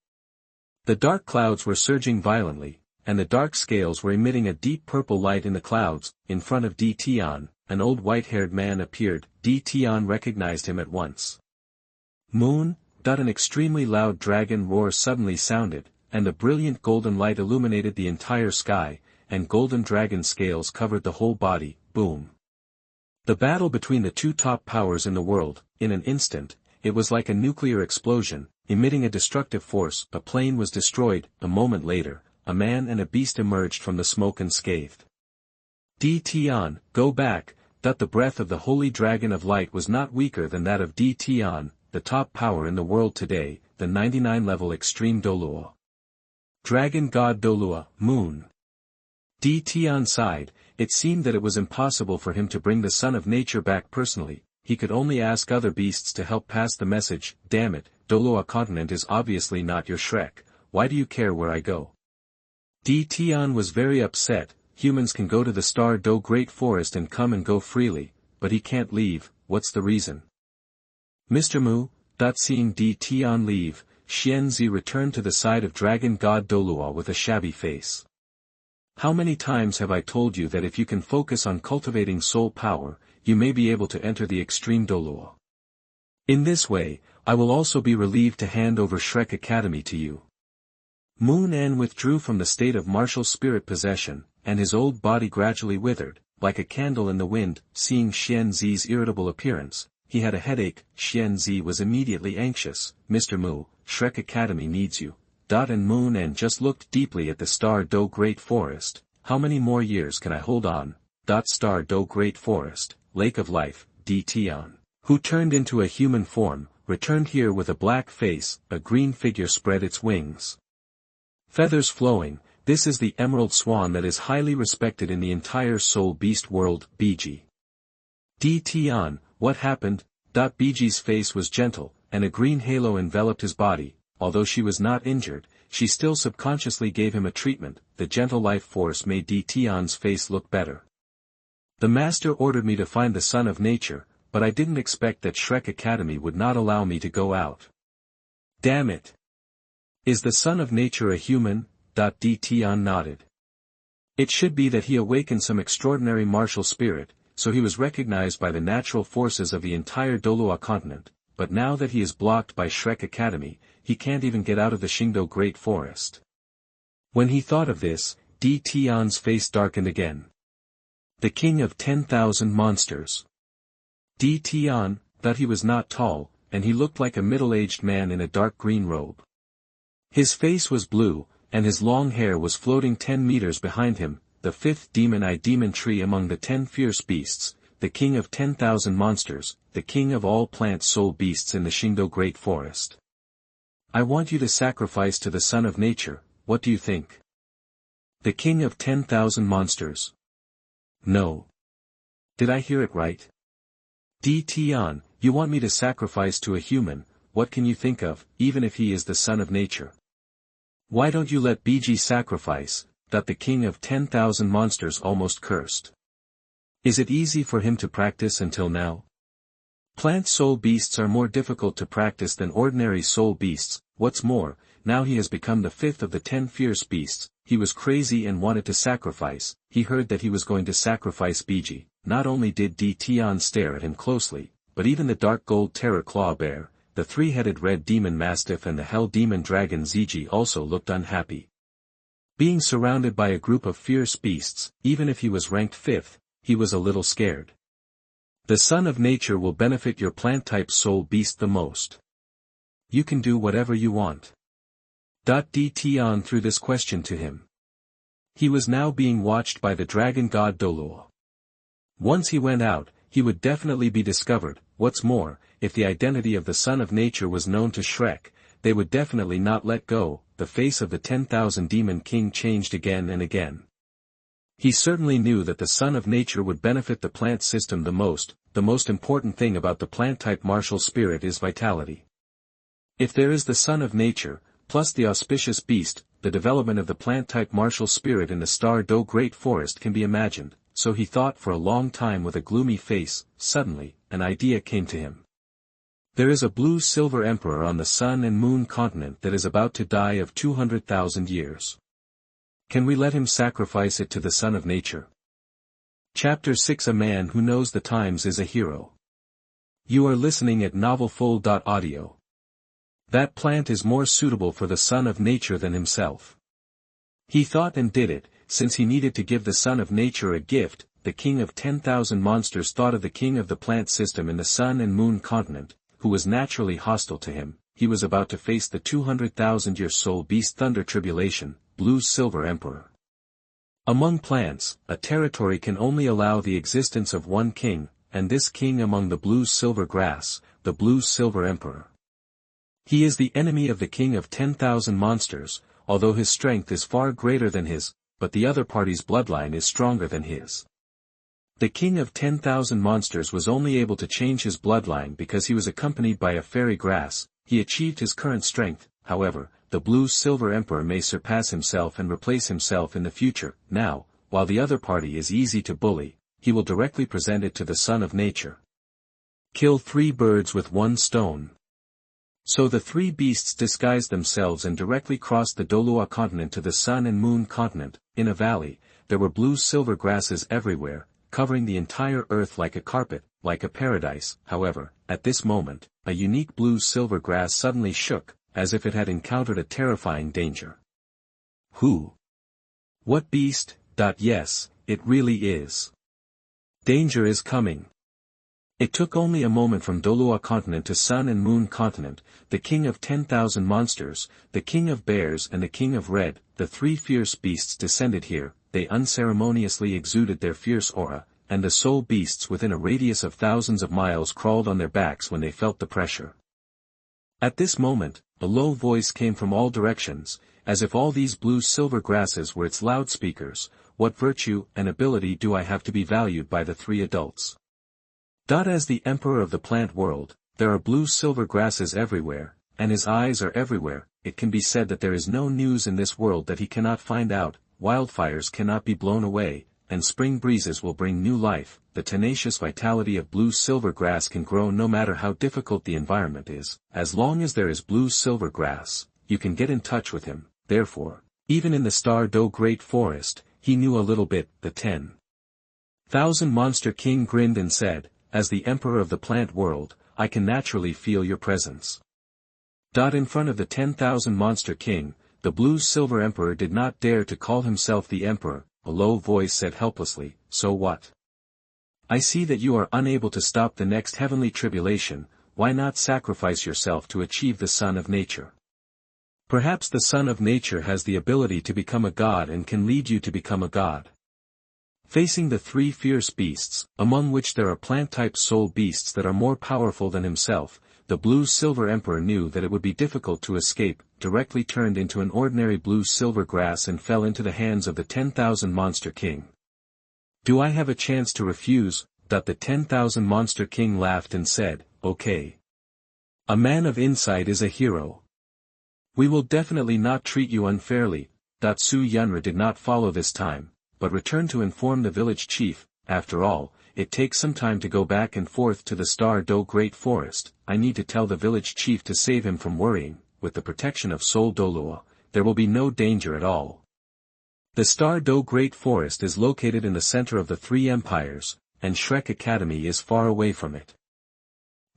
The dark clouds were surging violently, and the dark scales were emitting a deep purple light in the clouds. In front of Tian, an old white-haired man appeared. Tian recognized him at once. Moon. An extremely loud dragon roar suddenly sounded, and the brilliant golden light illuminated the entire sky, and golden dragon scales covered the whole body. Boom. The battle between the two top powers in the world, in an instant, it was like a nuclear explosion, emitting a destructive force. A plane was destroyed. A moment later, a man and a beast emerged from the smoke unscathed. Tian, go back. The breath of the holy dragon of light was not weaker than that of Tian, the top power in the world today, the 99-level extreme Douluo. Dragon God Douluo, Moon. Tian sighed. It seemed that it was impossible for him to bring the Son of Nature back personally. He could only ask other beasts to help pass the message. Damn it, Douluo Continent is obviously not your Shrek. Why do you care where I go? Tian was very upset. Humans can go to the Star Do Great Forest and come and go freely, but he can't leave. What's the reason? Mr. Mu. Seeing Tian leave, Xianzi returned to the side of Dragon God Douluo with a shabby face. How many times have I told you that if you can focus on cultivating soul power, you may be able to enter the extreme Douluo. In this way, I will also be relieved to hand over Shrek Academy to you. Moon N withdrew from the state of martial spirit possession, and his old body gradually withered, like a candle in the wind. Seeing Xianzi's irritable appearance, he had a headache. Xianzi was immediately anxious. Mr. Mu, Shrek Academy needs you. And Moon N just looked deeply at the Star Do Great Forest. How many more years can I hold on? Star Do Great Forest, Lake of Life. Tian, who turned into a human form, returned here with a black face. A green figure spread its wings. Feathers flowing. This is the emerald swan that is highly respected in the entire soul beast world. BG. Tian, what happened? BG's face was gentle, and a green halo enveloped his body. Although she was not injured, she still subconsciously gave him a treatment. The gentle life force made Tian's face look better. The master ordered me to find the Son of Nature, but I didn't expect that Shrek Academy would not allow me to go out. Damn it! Is the Son of Nature a human? Tian nodded. It should be that he awakened some extraordinary martial spirit, so he was recognized by the natural forces of the entire Douluo Continent, but now that he is blocked by Shrek Academy, he can't even get out of the Xingdo Great Forest. When he thought of this, Tian's face darkened again. The king of 10,000 monsters. Tian, he was not tall, and he looked like a middle-aged man in a dark green robe. His face was blue, and his long hair was floating 10 meters behind him. The fifth demon demon tree among the 10 fierce beasts, the king of 10,000 monsters, the king of all plant soul beasts in the Xingdo Great Forest. I want you to sacrifice to the Son of Nature. What do you think? The king of 10,000 monsters. No. Did I hear it right? Tian, you want me to sacrifice to a human? What can you think of, even if he is the Son of Nature? Why don't you let BG sacrifice? The king of 10,000 monsters almost cursed. Is it easy for him to practice until now? Plant soul beasts are more difficult to practice than ordinary soul beasts. What's more, now he has become the fifth of the 10 fierce beasts. he was crazy and wanted to sacrifice. He heard that he was going to sacrifice Biji. Not only did D. Tian stare at him closely, but even the dark gold terror claw bear, the three-headed red demon mastiff and the hell demon dragon Ziji also looked unhappy. Being surrounded by a group of fierce beasts, even if he was ranked 5th, he was a little scared. The Son of Nature will benefit your plant-type soul beast the most. You can do whatever you want. D. Tian threw this question to him. He was now being watched by the dragon god Douluo. Once he went out, he would definitely be discovered. What's more, if the identity of the Son of Nature was known to Shrek, they would definitely not let go. The face of the 10,000 Demon King changed again and again. He certainly knew that the Son of Nature would benefit the plant system the most. The most important thing about the plant-type martial spirit is vitality. If there is the Son of Nature, plus the auspicious beast, the development of the plant-type martial spirit in the Star Do Great Forest can be imagined. So he thought for a long time with a gloomy face. Suddenly, an idea came to him. There is a blue-silver emperor on the Sun and Moon continent that is about to die of 200,000 years. Can we let him sacrifice it to the Son of Nature? Chapter 6. A man who knows the times is a hero. You are listening at novelfull.audio. That plant is more suitable for the Son of Nature than himself. He thought and did it. Since he needed to give the Son of Nature a gift, the king of 10,000 monsters thought of the king of the plant system in the Sun and Moon continent, who was naturally hostile to him. He was about to face the 200,000-year soul beast Thunder Tribulation, Blue-Silver Emperor. Among plants, a territory can only allow the existence of one king, and this king among the blue-silver grass, the Blue-Silver Emperor. He is the enemy of the king of 10,000 monsters, although his strength is far greater than his, but the other party's bloodline is stronger than his. The king of 10,000 monsters was only able to change his bloodline because he was accompanied by a fairy grass. He achieved his current strength. However, the Blue-Silver Emperor may surpass himself and replace himself in the future. Now, while the other party is easy to bully, he will directly present it to the Son of Nature. Kill 3 birds with 1 stone. So the 3 beasts disguised themselves and directly crossed the Douluo Continent to the Sun and Moon Continent. In a valley, there were blue-silver grasses everywhere, covering the entire earth like a carpet, like a paradise. However, at this moment, a unique blue-silver grass suddenly shook, as if it had encountered a terrifying danger. Who? What beast? Yes, it really is. Danger is coming. It took only a moment from Douluo Continent to Sun and Moon Continent. The king of 10,000 monsters, the king of bears and the king of red, the 3 fierce beasts descended here. They unceremoniously exuded their fierce aura, and the soul beasts within a radius of thousands of miles crawled on their backs when they felt the pressure. At this moment, a low voice came from all directions, as if all these blue-silver grasses were its loudspeakers. What virtue and ability do I have to be valued by the 3 adults? As the emperor of the plant world, there are blue-silver grasses everywhere, and his eyes are everywhere. It can be said that there is no news in this world that he cannot find out. Wildfires cannot be blown away, and spring breezes will bring new life. The tenacious vitality of blue-silver grass can grow no matter how difficult the environment is. As long as there is blue-silver grass, you can get in touch with him. Therefore, even in the Star Do Great Forest, he knew a little bit. The 10,000 Monster King grinned and said, as the emperor of the plant world, I can naturally feel your presence. In front of the 10,000 Monster King, the Blue-Silver Emperor did not dare to call himself the Emperor. A low voice said helplessly, so what? I see that you are unable to stop the next heavenly tribulation. Why not sacrifice yourself to achieve the Son of Nature? Perhaps the Son of Nature has the ability to become a god and can lead you to become a god. Facing the 3 fierce beasts, among which there are plant-type soul beasts that are more powerful than himself, the Blue-Silver Emperor knew that it would be difficult to escape. Directly turned into an ordinary blue-silver grass and fell into the hands of the 10,000 Monster King. Do I have a chance to refuse? The 10,000 Monster King laughed and said, okay. A man of insight is a hero. We will definitely not treat you unfairly. Su Yunra did not follow this time, but returned to inform the village chief. After all, it takes some time to go back and forth to the Star Do Great Forest. I need to tell the village chief to save him from worrying. With the protection of Soul Douluo, there will be no danger at all. The Star Do Great Forest is located in the center of the three empires, and Shrek Academy is far away from it.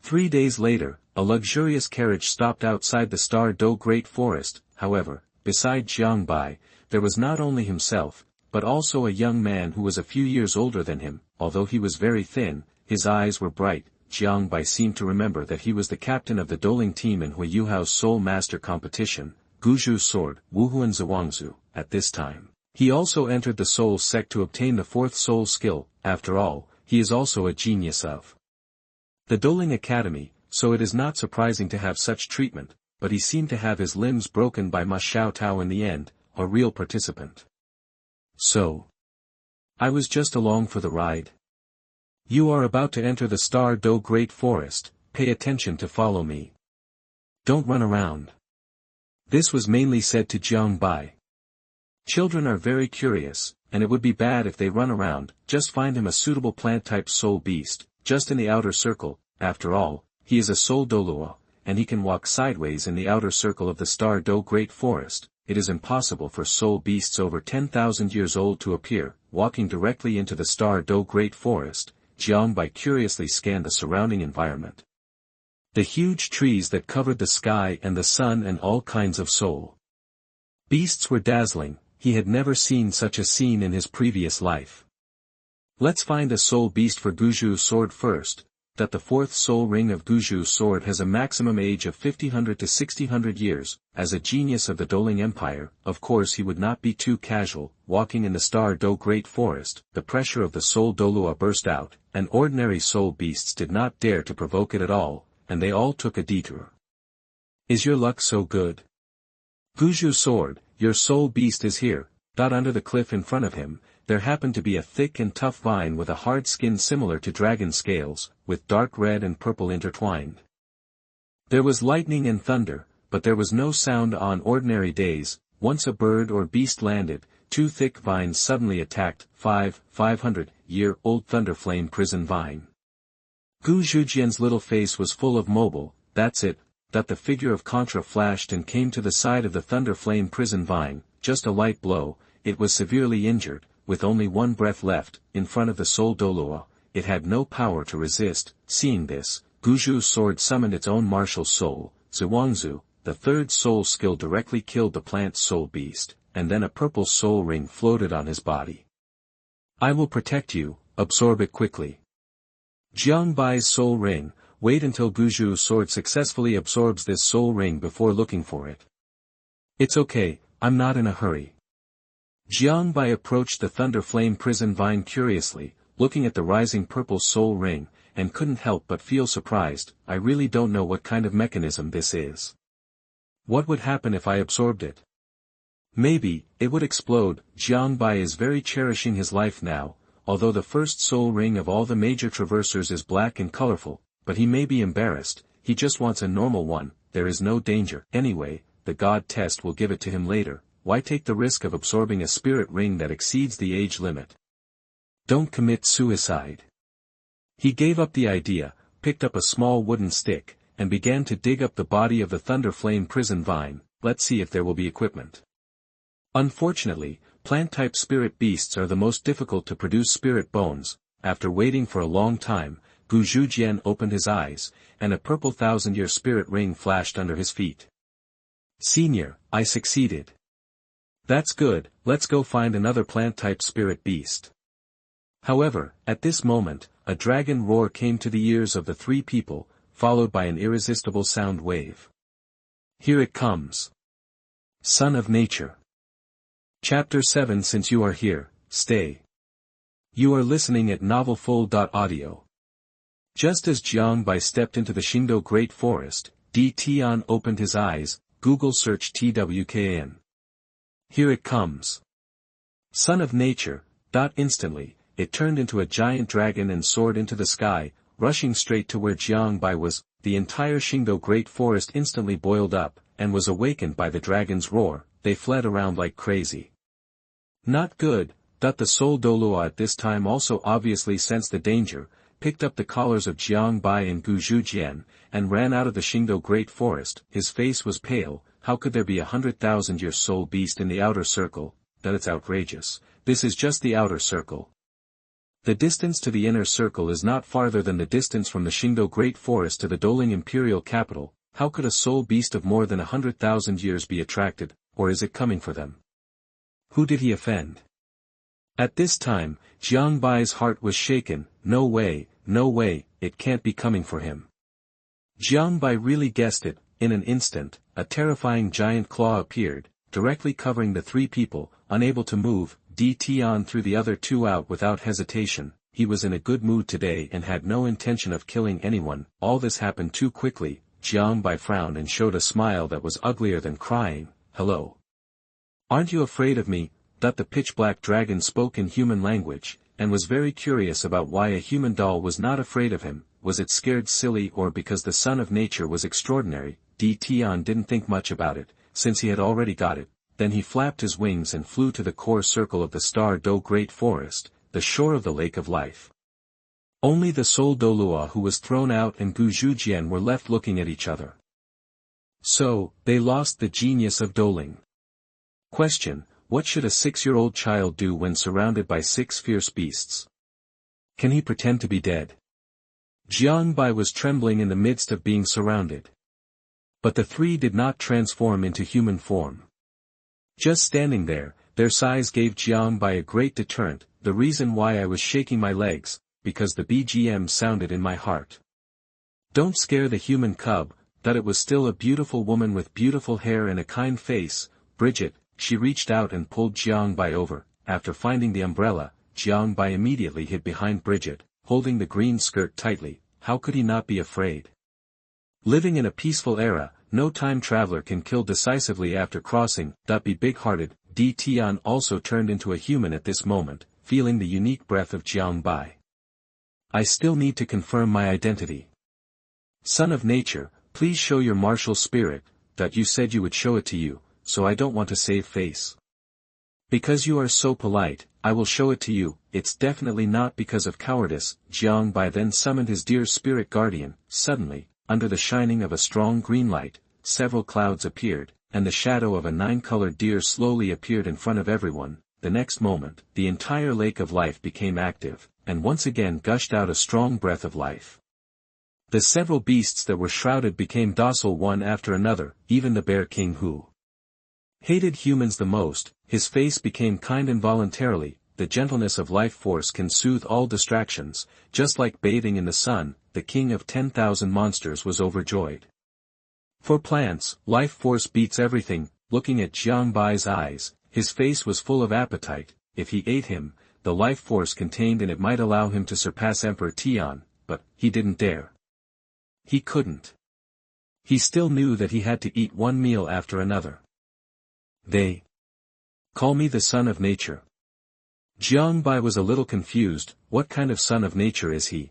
3 days later, a luxurious carriage stopped outside the Star Do Great Forest. However, beside Jiang Bai, there was not only himself, but also a young man who was a few years older than him. Although he was very thin, his eyes were bright. Jiang Bai seemed to remember that he was the captain of the dueling team in Hui Yuhao's Soul Master competition, Guzhu's sword, Wuhuan Zhuangzu, at this time. He also entered the Soul sect to obtain the fourth soul skill. After all, he is also a genius of the dueling academy, so it is not surprising to have such treatment, but he seemed to have his limbs broken by Ma Xiao Tao in the end, a real participant. So, I was just along for the ride. You are about to enter the Star Do Great Forest, pay attention to follow me. Don't run around. This was mainly said to Jiang Bai. Children are very curious, and it would be bad if they run around. Just find him a suitable plant-type soul beast, just in the outer circle. After all, he is a soul Douluo, and he can walk sideways in the outer circle of the Star Do Great Forest. It is impossible for soul beasts over 10,000 years old to appear, walking directly into the Star Do Great Forest. Jiang Bai curiously scanned the surrounding environment. The huge trees that covered the sky and the sun and all kinds of soul beasts were dazzling. He had never seen such a scene in his previous life. Let's find a soul beast for Guzhu's sword first. That the fourth soul ring of Guzhu's sword has a maximum age of 5000 to 6000 years. As a genius of the dueling empire, of course he would not be too casual. Walking in the Star Do Great Forest, the pressure of the soul Douluo burst out, and ordinary soul beasts did not dare to provoke it at all, and they all took a detour. Is your luck so good? Guzhu's sword, your soul beast is here. Under the cliff in front of him, there happened to be a thick and tough vine with a hard skin similar to dragon scales, with dark red and purple intertwined. There was lightning and thunder, but there was no sound on ordinary days. Once a bird or beast landed, two thick vines suddenly attacked. 500-year-old thunderflame prison vine. Gu Zhujian's little face was full of mobile. That's it. The figure of Contra flashed and came to the side of the thunderflame prison vine. Just a light blow. It was severely injured. With only one breath left, in front of the soul Douluo, it had no power to resist. Seeing this, Guzhu's sword summoned its own martial soul, Zhuangzu. The third soul skill directly killed the plant soul beast, and then a purple soul ring floated on his body. I will protect you, absorb it quickly. Jiang Bai's soul ring. Wait until Guzhu's sword successfully absorbs this soul ring before looking for it. It's okay, I'm not in a hurry. Jiang Bai approached the thunderflame prison vine curiously, looking at the rising purple soul ring, and couldn't help but feel surprised. I really don't know what kind of mechanism this is. What would happen if I absorbed it? Maybe, it would explode. Jiang Bai is very cherishing his life now, although the first soul ring of all the major traversers is black and colorful, but he may be embarrassed. He just wants a normal one. There is no danger. Anyway, the God test will give it to him later. Why take the risk of absorbing a spirit ring that exceeds the age limit? Don't commit suicide. He gave up the idea, picked up a small wooden stick, and began to dig up the body of the thunderflame prison vine. Let's see if there will be equipment. Unfortunately, plant-type spirit beasts are the most difficult to produce spirit bones. After waiting for a long time, Gu Zhujian opened his eyes, and a purple 1000-year spirit ring flashed under his feet. Senior, I succeeded. That's good, let's go find another plant-type spirit beast. However, at this moment, a dragon roar came to the ears of the three people, followed by an irresistible sound wave. Here it comes. Son of Nature. Chapter 7. Since you are here, stay. You are listening at novelfull.audio. Just as Jiang Bai stepped into the Xingdou Great Forest, D. Tian opened his eyes. Google search TWKN. Here it comes. Son of Nature. Instantly, it turned into a giant dragon and soared into the sky, rushing straight to where Jiang Bai was. The entire Xingdou Great Forest instantly boiled up, and was awakened by the dragon's roar. They fled around like crazy. Not good. The soul Douluo at this time also obviously sensed the danger, picked up the collars of Jiang Bai and Gu Zhujian, and ran out of the Xingdou Great Forest. His face was pale. How could there be 100,000-year soul beast in the outer circle? that it's outrageous. This is just the outer circle. The distance to the inner circle is not farther than the distance from the Qingdao Great Forest to the Douling imperial capital. How could a soul beast of more than 100,000 years be attracted, or is it coming for them? Who did he offend? At this time, Jiang Bai's heart was shaken. No way, it can't be coming for him. Jiang Bai really guessed it. In an instant, a terrifying giant claw appeared, directly covering the three people, unable to move. Tian threw the other two out without hesitation. He was in a good mood today and had no intention of killing anyone. All this happened too quickly. Jiang Bai frowned and showed a smile that was uglier than crying. Hello. Aren't you afraid of me? That the pitch-black dragon spoke in human language, and was very curious about why a human doll was not afraid of him. Was it scared silly or because the son of nature was extraordinary? Tian didn't think much about it, since he had already got it. Then he flapped his wings and flew to the core circle of the Star Do Great Forest, the shore of the Lake of Life. Only the soul Douluo who was thrown out and Gu Zhujian were left looking at each other. So, they lost the genius of douling. Question: what should a 6-year-old child do when surrounded by 6 fierce beasts? Can he pretend to be dead? Jiang Bai was trembling in the midst of being surrounded. But the three did not transform into human form. Just standing there, their size gave Jiang Bai a great deterrent. The reason why I was shaking my legs, because the BGM sounded in my heart. Don't scare the human cub. That it was still a beautiful woman with beautiful hair and a kind face. Bridget. She reached out and pulled Jiang Bai over. After finding the umbrella, Jiang Bai immediately hid behind Bridget, holding the green skirt tightly. How could he not be afraid? Living in a peaceful era, no time traveler can kill decisively after crossing. Be big-hearted. Tian also turned into a human at this moment, feeling the unique breath of Jiang Bai. I still need to confirm my identity. Son of nature, please show your martial spirit. That you said you would show it to you. So I don't want to save face. Because you are so polite, I will show it to you. It's definitely not because of cowardice. Jiang Bai then summoned his dear spirit guardian. Suddenly, under the shining of a strong green light, several clouds appeared, and the shadow of a 9-colored deer slowly appeared in front of everyone. The next moment, the entire lake of life became active, and once again gushed out a strong breath of life. The several beasts that were shrouded became docile one after another. Even the bear king who hated humans the most, his face became kind involuntarily. The gentleness of life force can soothe all distractions, just like bathing in the sun. The king of 10,000 monsters was overjoyed. For plants, life force beats everything. Looking at Jiang Bai's eyes, his face was full of appetite. If he ate him, the life force contained in it might allow him to surpass Emperor Tian, but he didn't dare. He couldn't. He still knew that he had to eat one meal after another. They call me the son of nature. Jiang Bai was a little confused. What kind of son of nature is he?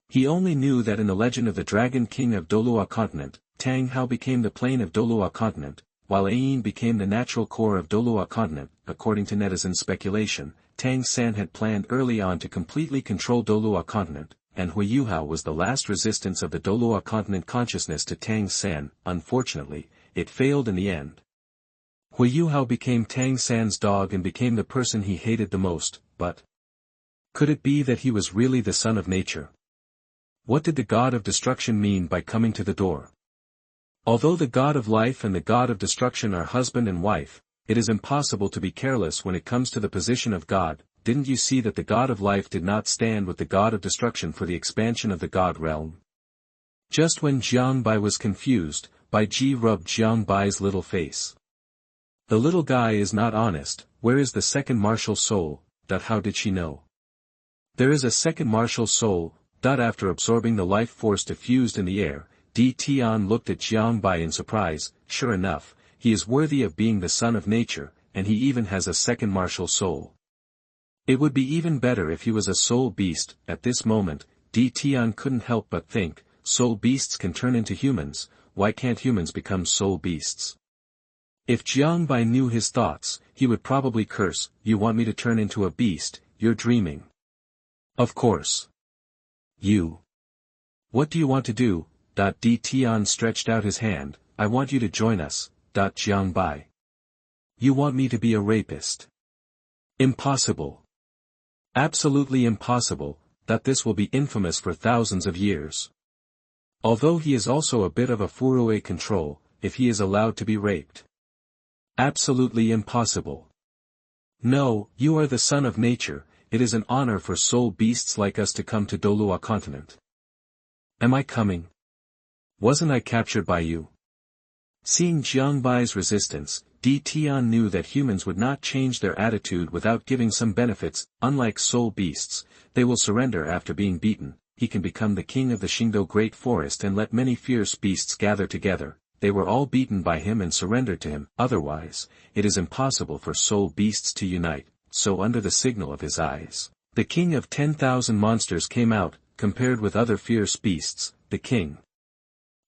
He only knew that in the legend of the Dragon King of Douluo Continent, Tang Hao became the plain of Douluo Continent, while Ayin became the natural core of Douluo Continent. According to netizen speculation, Tang San had planned early on to completely control Douluo Continent, and Huiyuhao was the last resistance of the Douluo Continent consciousness to Tang San. Unfortunately, it failed in the end. Huiyuhao became Tang San's dog and became the person he hated the most. But could it be that he was really the son of nature? What did the god of destruction mean by coming to the door? Although the god of life and the god of destruction are husband and wife, it is impossible to be careless when it comes to the position of God. Didn't you see that the god of life did not stand with the god of destruction for the expansion of the god realm? Just when Jiang Bai was confused, Bai Ji rubbed Jiang Bai's little face. The little guy is not honest. Where is the second martial soul? How did she know? There is a second martial soul. After absorbing the life force diffused in the air, Tian looked at Jiang Bai in surprise. Sure enough, he is worthy of being the son of nature, and he even has a second martial soul. It would be even better if he was a soul beast. At this moment, Tian couldn't help but think, soul beasts can turn into humans, why can't humans become soul beasts? If Jiang Bai knew his thoughts, he would probably curse. You want me to turn into a beast? You're dreaming. Of course. You. What do you want to do? Tian stretched out his hand. I want you to join us. Jiang Bai You want me to be a rapist? Impossible. Absolutely impossible, that this will be infamous for thousands of years. Although he is also a bit of a furue control, if he is allowed to be raped. Absolutely impossible. No, you are the son of nature, it is an honor for soul beasts like us to come to Douluo Continent. Am I coming? Wasn't I captured by you? Seeing Jiang Bai's resistance, Di Tian knew that humans would not change their attitude without giving some benefits. Unlike soul beasts, they will surrender after being beaten. He can become the king of the Xingdou Great Forest and let many fierce beasts gather together. They were all beaten by him and surrendered to him. Otherwise, it is impossible for soul beasts to unite. So under the signal of his eyes, the king of 10,000 monsters came out. Compared with other fierce beasts, the king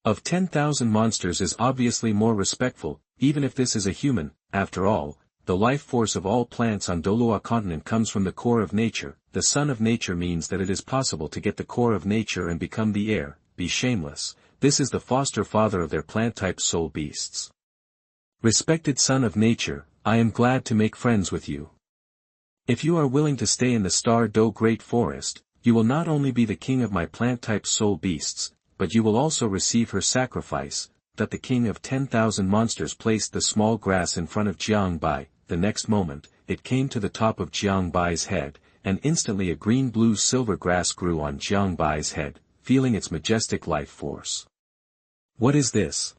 of 10,000 monsters is obviously more respectful, even if this is a human. After all, the life force of all plants on Douluo Continent comes from the core of nature. The son of nature means that it is possible to get the core of nature and become the heir. Be shameless. This is the foster father of their plant-type soul beasts. Respected son of nature, I am glad to make friends with you. If you are willing to stay in the Star Do Great Forest, you will not only be the king of my plant-type soul beasts, but you will also receive her sacrifice. That the king of 10,000 monsters placed the small grass in front of Jiang Bai. The next moment, it came to the top of Jiang Bai's head, and instantly a green-blue-silver grass grew on Jiang Bai's head, feeling its majestic life force. What is this?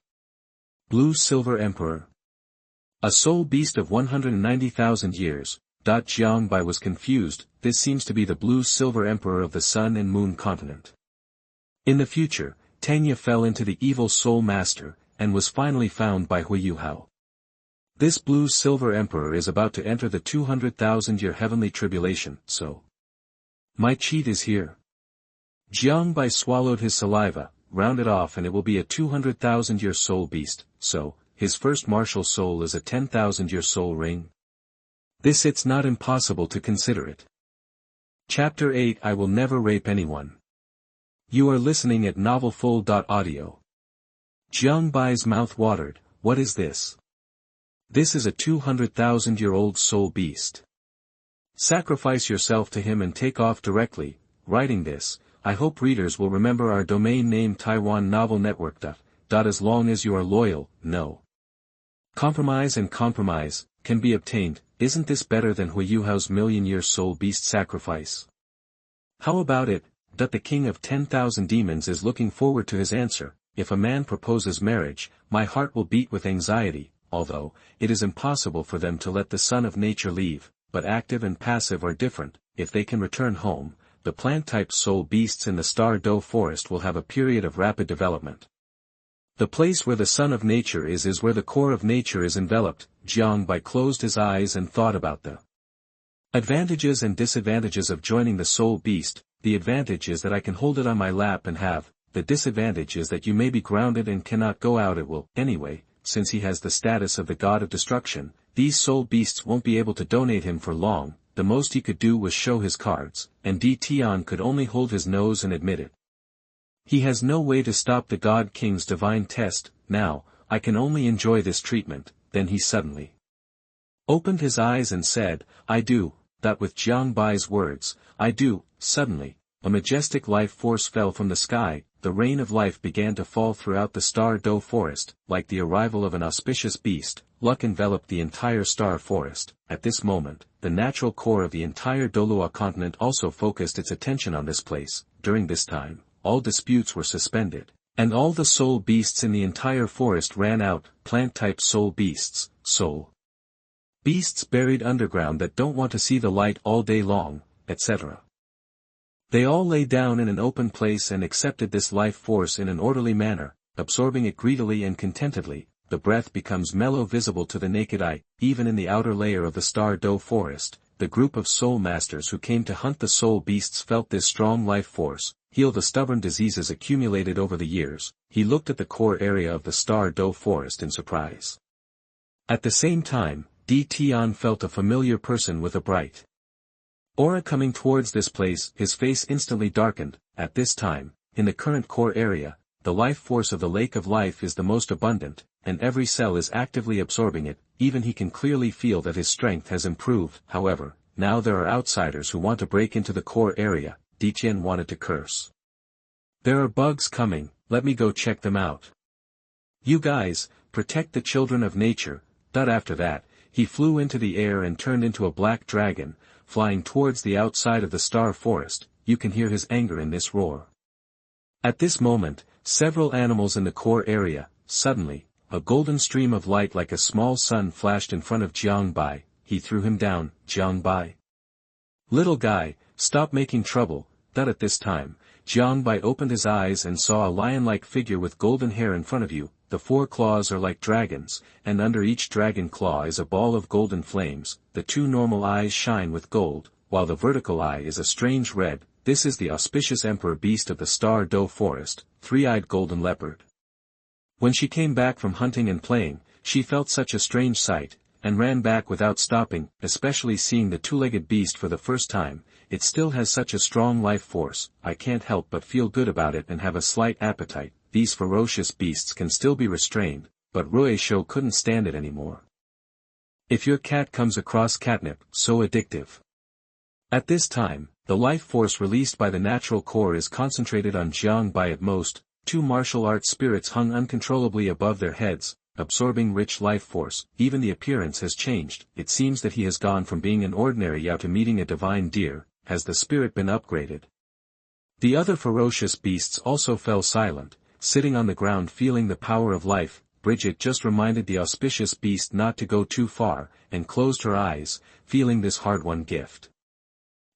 Blue-silver emperor? A soul beast of 190,000 years. Jiang Bai was confused. This seems to be the blue-silver emperor of the Sun and Moon continent. In the future, Tanya fell into the evil soul master, and was finally found by Huiyu Hao. This blue-silver emperor is about to enter the 200,000-year heavenly tribulation, so. My cheat is here. Jiang Bai swallowed his saliva, rounded off, and it will be a 200,000-year soul beast, so, his first martial soul is a 10,000-year soul ring. It's not impossible to consider it. Chapter 8 I will never rape anyone. You are listening at novelfull.audio. Jiang Bai's mouth watered. What is this? This is a 200,000-year-old soul beast. Sacrifice yourself to him and take off directly. Writing this, I hope readers will remember our domain name Taiwan Novel Network. As long as you are loyal, no compromise and compromise can be obtained. Isn't this better than Huiyu Hao's million-year soul beast sacrifice? How about it? The king of 10,000 demons is looking forward to his answer. If a man proposes marriage, my heart will beat with anxiety, although, it is impossible for them to let the son of nature leave, but active and passive are different. If they can return home, the plant-type soul beasts in the Star Do Forest will have a period of rapid development. The place where the son of nature is where the core of nature is enveloped. Jiang Bai closed his eyes and thought about the advantages and disadvantages of joining the soul beast. The advantage is that I can hold it on my lap and have. The disadvantage is that you may be grounded and cannot go out. It will, anyway, since he has the status of the god of destruction, these soul beasts won't be able to donate him for long. The most he could do was show his cards, and Di Tian could only hold his nose and admit it. He has no way to stop the God King's divine test. Now, I can only enjoy this treatment. Then he suddenly opened his eyes and said, I do. That with Jiang Bai's words, I do. Suddenly, a majestic life force fell from the sky. The rain of life began to fall throughout the Star Do Forest. Like the arrival of an auspicious beast, luck enveloped the entire Star Forest. At this moment, the natural core of the entire Douluo Continent also focused its attention on this place. During this time, all disputes were suspended, and all the soul beasts in the entire forest ran out. Plant-type soul beasts, soul beasts buried underground that don't want to see the light all day long, etc. They all lay down in an open place and accepted this life force in an orderly manner, absorbing it greedily and contentedly. The breath becomes mellow, visible to the naked eye. Even in the outer layer of the Star Do Forest, the group of soul masters who came to hunt the soul beasts felt this strong life force, heal the stubborn diseases accumulated over the years. He looked at the core area of the Star Do Forest in surprise. At the same time, Di Tian felt a familiar person with a bright aura coming towards this place. His face instantly darkened. At this time, in the current core area, the life force of the Lake of Life is the most abundant. and every cell is actively absorbing it, even he can clearly feel that his strength has improved. However, now there are outsiders who want to break into the core area. Diqian wanted to curse. There are bugs coming, let me go check them out. You guys, protect the children of nature. After that, he flew into the air and turned into a black dragon, flying towards the outside of the star forest. You can hear his anger in this roar. At this moment, several animals in the core area, suddenly, a golden stream of light like a small sun flashed in front of Jiang Bai. He threw him down. Jiang Bai. Little guy, stop making trouble. At this time, Jiang Bai opened his eyes and saw a lion-like figure with golden hair in front of you. The 4 claws are like dragons, and under each dragon claw is a ball of golden flames. The 2 normal eyes shine with gold, while the vertical eye is a strange red. This is the auspicious emperor beast of the Star Do Forest, 3-eyed golden leopard. When she came back from hunting and playing, she felt such a strange sight, and ran back without stopping, especially seeing the 2-legged beast for the first time. It still has such a strong life force. I can't help but feel good about it and have a slight appetite. These ferocious beasts can still be restrained, but Rueisho couldn't stand it anymore. If your cat comes across catnip, so addictive. At this time, the life force released by the natural core is concentrated on Jiang Bai at most. 2 martial arts spirits hung uncontrollably above their heads, absorbing rich life force. Even the appearance has changed. It seems that he has gone from being an ordinary Yao to meeting a divine deer. Has the spirit been upgraded? The other ferocious beasts also fell silent, sitting on the ground feeling the power of life. Bridget just reminded the auspicious beast not to go too far, and closed her eyes, feeling this hard-won gift.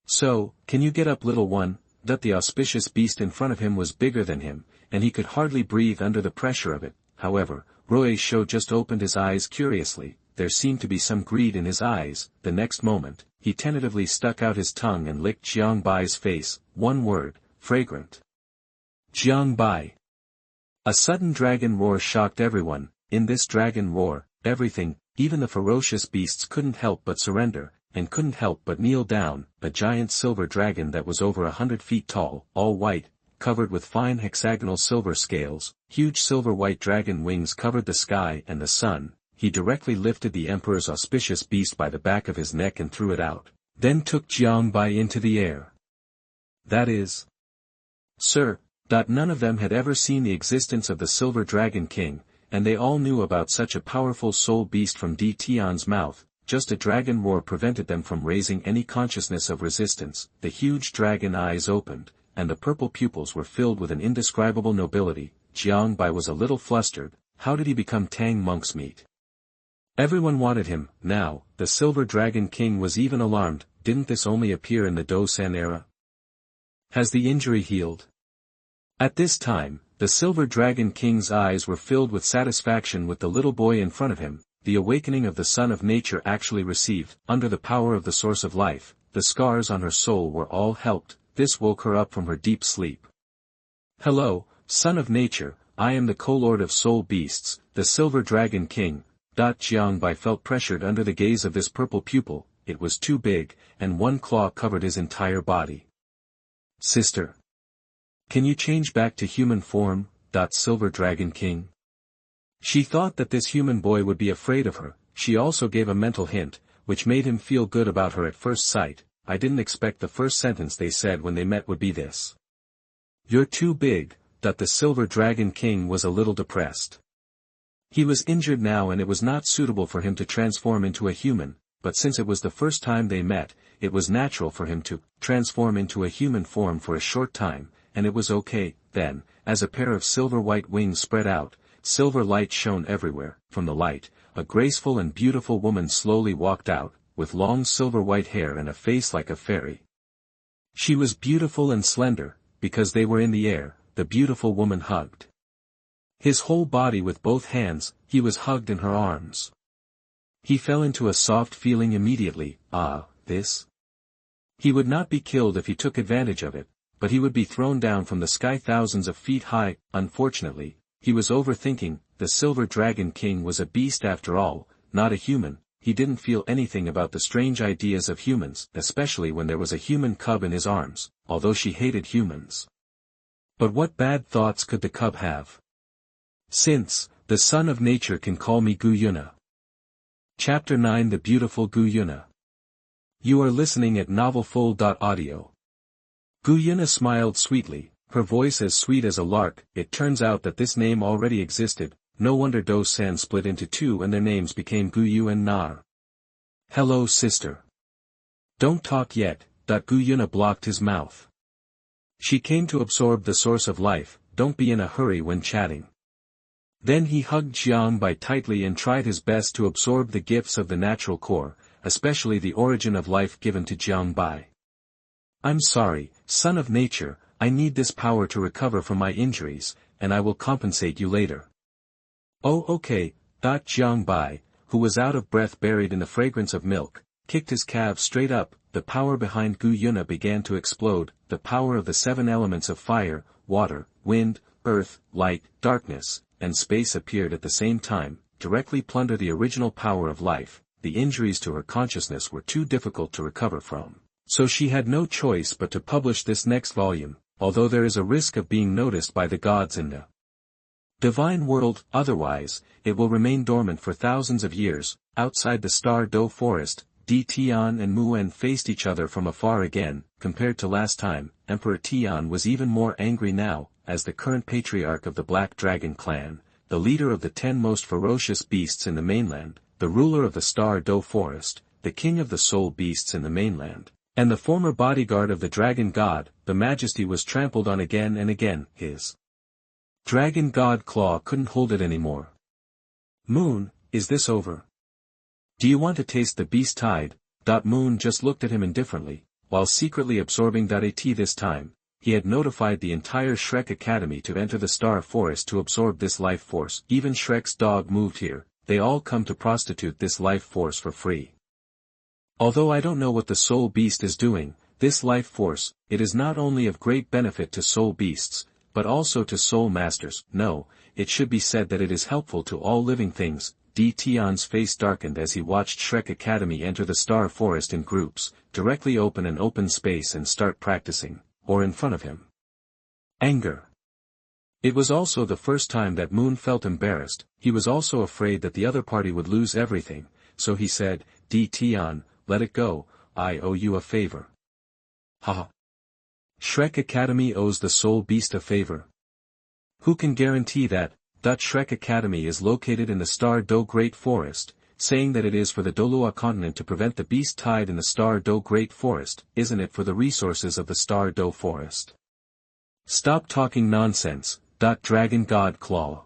So, can you get up, little one? The auspicious beast in front of him was bigger than him, and he could hardly breathe under the pressure of it. However, Rueisho just opened his eyes curiously. There seemed to be some greed in his eyes. The next moment, he tentatively stuck out his tongue and licked Jiang Bai's face. 1 word, fragrant. Jiang Bai. A sudden dragon roar shocked everyone. In this dragon roar, everything, even the ferocious beasts couldn't help but surrender, and couldn't help but kneel down. A giant silver dragon that was over 100 feet tall, all white, covered with fine hexagonal silver scales, huge silver-white dragon wings covered the sky and the sun. He directly lifted the emperor's auspicious beast by the back of his neck and threw it out, then took Jiang Bai into the air. That is, sir, none of them had ever seen the existence of the Silver Dragon King, and they all knew about such a powerful soul beast from Di Tian's mouth. Just a dragon roar prevented them from raising any consciousness of resistance. The huge dragon eyes opened, and the purple pupils were filled with an indescribable nobility. Jiang Bai was a little flustered. How did he become Tang Monk's meat? Everyone wanted him. Now, the Silver Dragon King was even alarmed. Didn't this only appear in the Do San era? Has the injury healed? At this time, the Silver Dragon King's eyes were filled with satisfaction with the little boy in front of him. The awakening of the Son of Nature actually received. Under the power of the Source of Life, the scars on her soul were all helped. This woke her up from her deep sleep. Hello, Son of Nature, I am the co-lord of soul beasts, the Silver Dragon King. Jiang Bai felt pressured under the gaze of this purple pupil. It was too big, and 1 claw covered his entire body. Sister. Can you change back to human form? Silver Dragon King. She thought that this human boy would be afraid of her. She also gave a mental hint, which made him feel good about her at first sight. I didn't expect the first sentence they said when they met would be this. You're too big. The Silver Dragon King was a little depressed. He was injured now and it was not suitable for him to transform into a human, but since it was the first time they met, it was natural for him to transform into a human form for a short time, and it was okay. Then, as a pair of silver-white wings spread out, silver light shone everywhere. From the light, a graceful and beautiful woman slowly walked out, with long silver-white hair and a face like a fairy. She was beautiful and slender. Because they were in the air, the beautiful woman hugged his whole body with both hands. He was hugged in her arms. He fell into a soft feeling immediately. This? He would not be killed if he took advantage of it, but he would be thrown down from the sky thousands of feet high. Unfortunately, he was overthinking. The Silver Dragon King was a beast after all, not a human. He didn't feel anything about the strange ideas of humans, especially when there was a human cub in his arms, although she hated humans. But what bad thoughts could the cub have? Since, the son of nature can call me Yuena. Chapter 9 The Beautiful Yuena. You are listening at novelfull.audio. Yuena smiled sweetly, her voice as sweet as a lark. It turns out that this name already existed, no wonder Douluo San split into two and their names became Guyu and Nar. Hello sister. Don't talk yet, Yuena blocked his mouth. She came to absorb the source of life, don't be in a hurry when chatting. Then he hugged Jiang Bai tightly and tried his best to absorb the gifts of the natural core, especially the origin of life given to Jiang Bai. I'm sorry, son of nature, I need this power to recover from my injuries, and I will compensate you later. Oh okay, Jiang Bai, who was out of breath buried in the fragrance of milk, kicked his calves straight up. The power behind Yuena began to explode, the power of the 7 elements of fire, water, wind, earth, light, darkness, and space appeared at the same time, directly plunder the original power of life. The injuries to her consciousness were too difficult to recover from, so she had no choice but to publish this next volume, although there is a risk of being noticed by the gods in the divine world. Otherwise, it will remain dormant for thousands of years. Outside the Star Do forest, Tian and Muen faced each other from afar again. Compared to last time, Emperor Tian was even more angry now, as the current patriarch of the Black Dragon clan, the leader of the 10 most ferocious beasts in the mainland, the ruler of the Star Do forest, the king of the soul beasts in the mainland, and the former bodyguard of the dragon god. The majesty was trampled on again and again. His dragon god claw couldn't hold it anymore. Moon, is this over? Do you want to taste the beast tide? Moon just looked at him indifferently, while secretly absorbing At. This time, he had notified the entire Shrek Academy to enter the Star Forest to absorb this life force. Even Shrek's dog moved here. They all come to prostitute this life force for free. Although I don't know what the soul beast is doing, this life force, it is not only of great benefit to soul beasts, but also to soul masters. No, it should be said that it is helpful to all living things. Tian's face darkened as he watched Shrek Academy enter the Star Forest in groups, directly open an open space and start practicing, or in front of him. Anger. It was also the first time that Moon felt embarrassed. He was also afraid that the other party would lose everything, so he said, Tian, let it go, I owe you a favor. Haha. Shrek Academy owes the soul beast a favor. Who can guarantee that? Shrek Academy is located in the Star Do Great Forest, saying that it is for the Douluo Continent to prevent the beast tide in the Star Do Great Forest. Isn't it for the resources of the Star Do Forest? Stop talking nonsense. Dragon God Claw.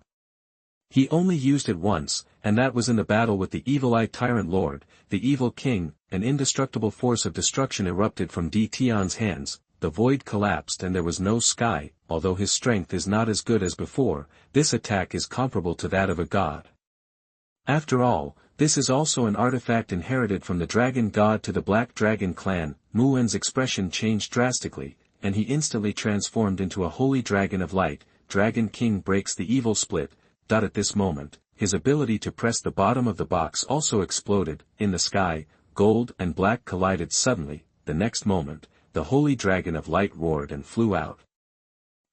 He only used it once, and that was in the battle with the evil-eye tyrant lord, the evil king. An indestructible force of destruction erupted from Tian's hands. The void collapsed and there was no sky. Although his strength is not as good as before, this attack is comparable to that of a god. After all, this is also an artifact inherited from the dragon god to the Black Dragon clan. Muen's expression changed drastically, and he instantly transformed into a holy dragon of light. Dragon King breaks the evil split. At this moment, his ability to press the bottom of the box also exploded. In the sky, gold and black collided suddenly. The next moment, the holy dragon of light roared and flew out.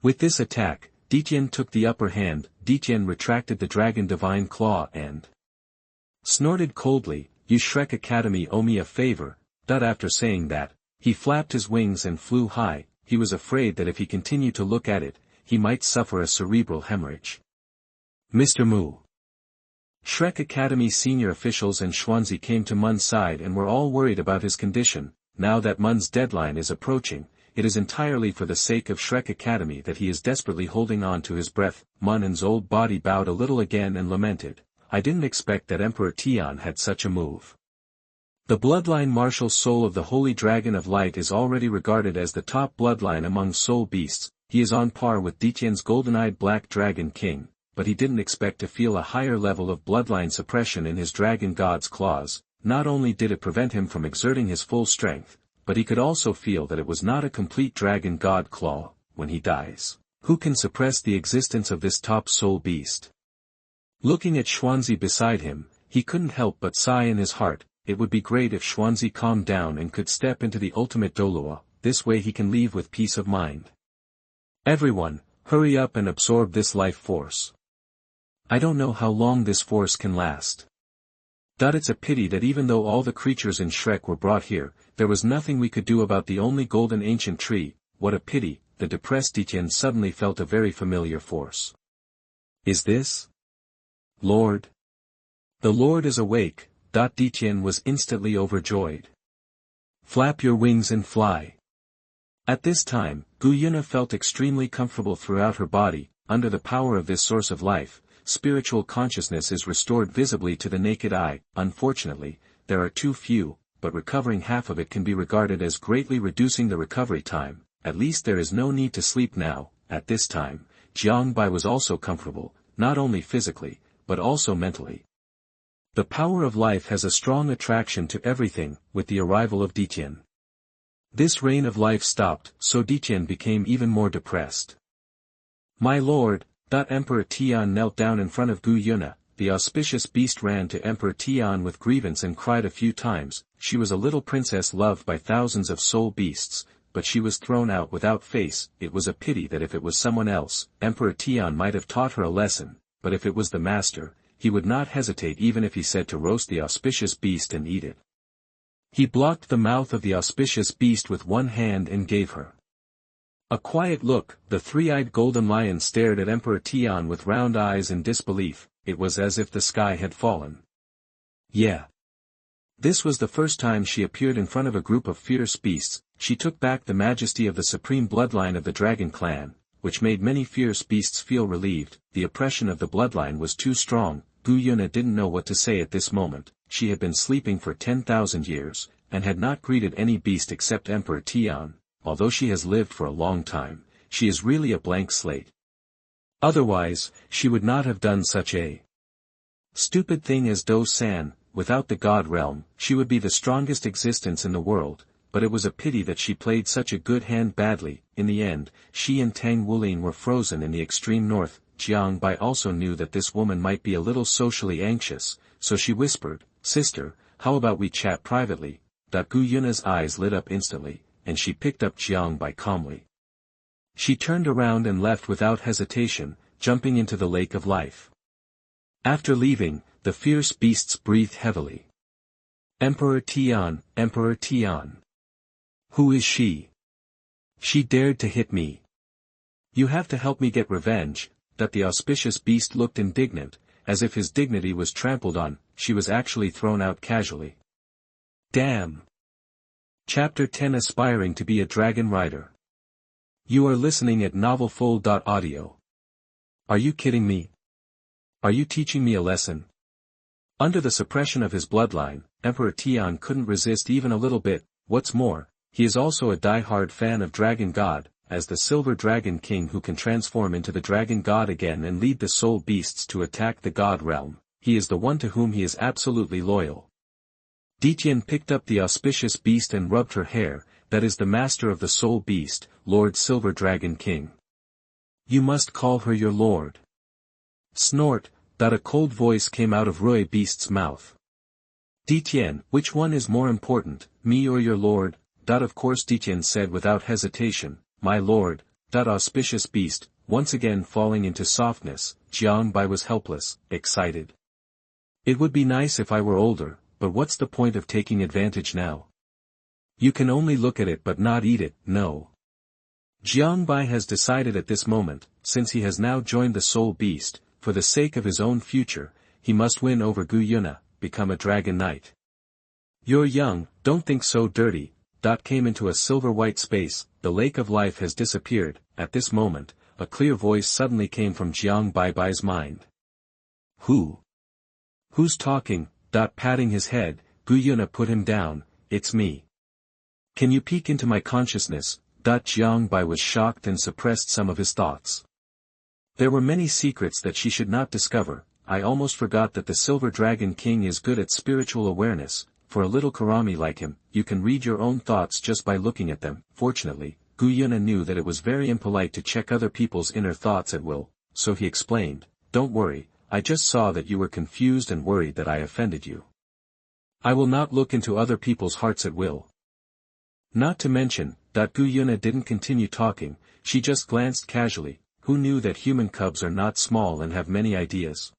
With this attack, Tian took the upper hand. Tian retracted the dragon divine claw and snorted coldly, you Shrek Academy owe me a favor. After saying that, he flapped his wings and flew high. He was afraid that if he continued to look at it, he might suffer a cerebral hemorrhage. Mr. Mu. Shrek Academy senior officials and Xuanzi came to Mun's side and were all worried about his condition. Now that Mun's deadline is approaching, it is entirely for the sake of Shrek Academy that he is desperately holding on to his breath. Mun's old body bowed a little again and lamented, I didn't expect that Emperor Tian had such a move. The bloodline martial soul of the Holy Dragon of Light is already regarded as the top bloodline among soul beasts. He is on par with Tian's golden-eyed Black Dragon King, but he didn't expect to feel a higher level of bloodline suppression in his dragon god's claws. Not only did it prevent him from exerting his full strength, but he could also feel that it was not a complete dragon god claw. When he dies, who can suppress the existence of this top soul beast? Looking at Xuanzi beside him, he couldn't help but sigh in his heart. It would be great if Xuanzi calmed down and could step into the ultimate Douluo. This way he can leave with peace of mind. Everyone, hurry up and absorb this life force. I don't know how long this force can last. It's a pity that even though all the creatures in Shrek were brought here, there was nothing we could do about the only golden ancient tree. What a pity. The depressed Etienne suddenly felt a very familiar force. Is this Lord? The Lord is awake. Etienne was instantly overjoyed. Flap your wings and fly. At this time, Yuena felt extremely comfortable throughout her body. Under the power of this source of life, spiritual consciousness is restored visibly to the naked eye. Unfortunately, there are too few, but recovering half of it can be regarded as greatly reducing the recovery time. At least there is no need to sleep now. At this time, Jiang Bai was also comfortable, not only physically, but also mentally. The power of life has a strong attraction to everything. With the arrival of Etienne, this reign of life stopped, so Etienne became even more depressed. My lord, Emperor Tian knelt down in front of Yuena. The auspicious beast ran to Emperor Tian with grievance and cried a few times. She was a little princess loved by thousands of soul beasts, but she was thrown out without face. It was a pity that if it was someone else, Emperor Tian might have taught her a lesson, but if it was the master, he would not hesitate even if he said to roast the auspicious beast and eat it. He blocked the mouth of the auspicious beast with one hand and gave her a quiet look. The three-eyed golden lion stared at Emperor Tian with round eyes in disbelief. It was as if the sky had fallen. Yeah. This was the first time she appeared in front of a group of fierce beasts. She took back the majesty of the supreme bloodline of the dragon clan, which made many fierce beasts feel relieved. The oppression of the bloodline was too strong. Yuena didn't know what to say at this moment. She had been sleeping for 10,000 years, and had not greeted any beast except Emperor Tian. Although she has lived for a long time, she is really a blank slate. Otherwise, she would not have done such a stupid thing as Douluo San. Without the god realm, she would be the strongest existence in the world, but it was a pity that she played such a good hand badly. In the end, she and Tang Wulin were frozen in the extreme north. Jiang Bai also knew that this woman might be a little socially anxious, so she whispered, "Sister, how about we chat privately?" Yuena's eyes lit up instantly, and she picked up Jiang Bai calmly. She turned around and left without hesitation, jumping into the lake of life. After leaving, the fierce beasts breathed heavily. Emperor Tian, Emperor Tian. Who is she? She dared to hit me. You have to help me get revenge. The auspicious beast looked indignant, as if his dignity was trampled on. She was actually thrown out casually. Damn. Chapter 10 Aspiring to be a Dragon Rider. You are listening at novelfull.audio. Are you kidding me? Are you teaching me a lesson? Under the suppression of his bloodline, Emperor Tian couldn't resist even a little bit. What's more, he is also a die-hard fan of Dragon God, as the Silver Dragon King who can transform into the Dragon God again and lead the soul beasts to attack the God realm. He is the one to whom he is absolutely loyal. Etienne picked up the auspicious beast and rubbed her hair. That is the master of the soul beast, Lord Silver Dragon King. You must call her your lord. Snort. A cold voice came out of Rui Beast's mouth. Etienne, which one is more important, me or your lord? Of course Etienne said without hesitation, my lord. Auspicious beast, once again falling into softness. Jiang Bai was helpless, excited. It would be nice if I were older, but what's the point of taking advantage now? You can only look at it but not eat it, no. Jiang Bai has decided at this moment, since he has now joined the soul beast, for the sake of his own future, he must win over Yuena, become a dragon knight. You're young, don't think so dirty. Came into a silver-white space. The lake of life has disappeared. At this moment, a clear voice suddenly came from Jiang Bai's mind. Who's talking? Patting his head, Yuena put him down. It's me. Can you peek into my consciousness? Jiang Bai was shocked and suppressed some of his thoughts. There were many secrets that she should not discover. I almost forgot that the Silver Dragon King is good at spiritual awareness. For a little Karami like him, you can read your own thoughts just by looking at them. Fortunately, Yuena knew that it was very impolite to check other people's inner thoughts at will, so he explained, don't worry, I just saw that you were confused and worried that I offended you. I will not look into other people's hearts at will. Not to mention, Yuena didn't continue talking, she just glanced casually. who knew that human cubs are not small and have many ideas?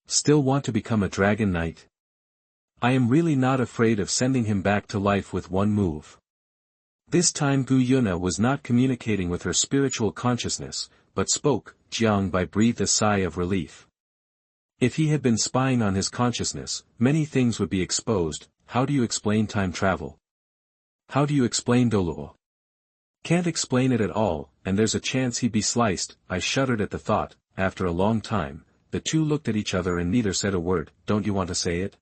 Still want to become a dragon knight? I am really not afraid of sending him back to life with one move. This time Yuena was not communicating with her spiritual consciousness, but spoke. Jiang Bai breathed a sigh of relief. If he had been spying on his consciousness, many things would be exposed. How do you explain time travel? How do you explain Douluo? Can't explain it at all, and there's a chance he'd be sliced. I shuddered at the thought. After a long time, the two looked at each other and neither said a word. Don't you want to say it?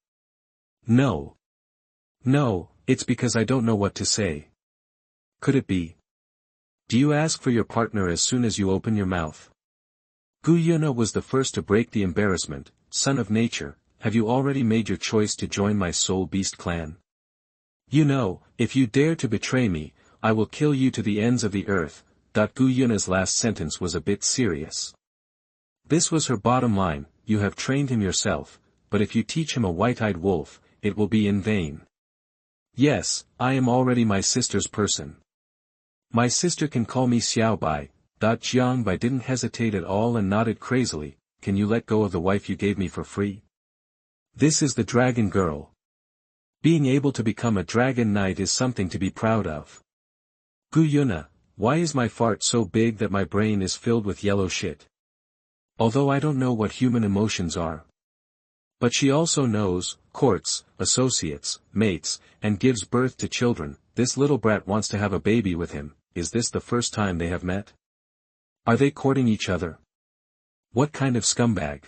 No. No, it's because I don't know what to say. Could it be? Do you ask for your partner as soon as you open your mouth? Yuena was the first to break the embarrassment. Son of nature, have you already made your choice to join my soul beast clan? You know, if you dare to betray me, I will kill you to the ends of the earth. Yuena's last sentence was a bit serious. This was her bottom line. You have trained him yourself, but if you teach him a white-eyed wolf, it will be in vain. Yes, I am already my sister's person. My sister can call me Xiao Bai. Jiang Bai didn't hesitate at all and nodded crazily. Can you let go of the wife you gave me for free? This is the dragon girl. Being able to become a dragon knight is something to be proud of. Yuena, why is my fart so big that my brain is filled with yellow shit? Although I don't know what human emotions are. But she also knows, courts, associates, mates, and gives birth to children. This little brat wants to have a baby with him. Is this the first time they have met? Are they courting each other? What kind of scumbag?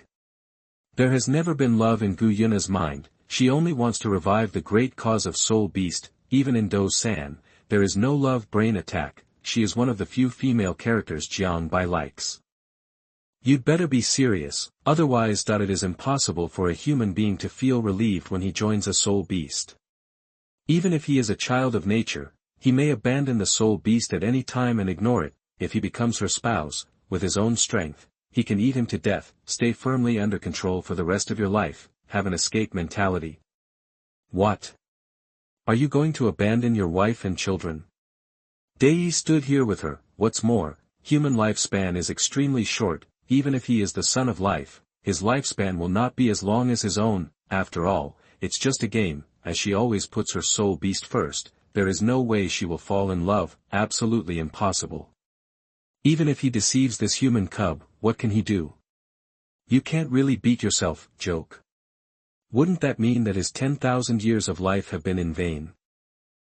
There has never been love in Yuena's mind. She only wants to revive the great cause of soul beast. Even in Douluo San, there is no love brain attack. She is one of the few female characters Jiang Bai likes. You'd better be serious, otherwise it is impossible for a human being to feel relieved when he joins a soul beast. Even if he is a child of nature, he may abandon the soul beast at any time and ignore it. If he becomes her spouse, with his own strength, he can eat him to death. Stay firmly under control for the rest of your life. Have an escape mentality. What? Are you going to abandon your wife and children? Dei stood here with her. What's more, human lifespan is extremely short. Even if he is the son of life, his lifespan will not be as long as his own. After all, it's just a game. As she always puts her soul beast first, there is no way she will fall in love. Absolutely impossible. Even if he deceives this human cub, what can he do? You can't really beat yourself. Joke. Wouldn't that mean that his 10,000 years of life have been in vain?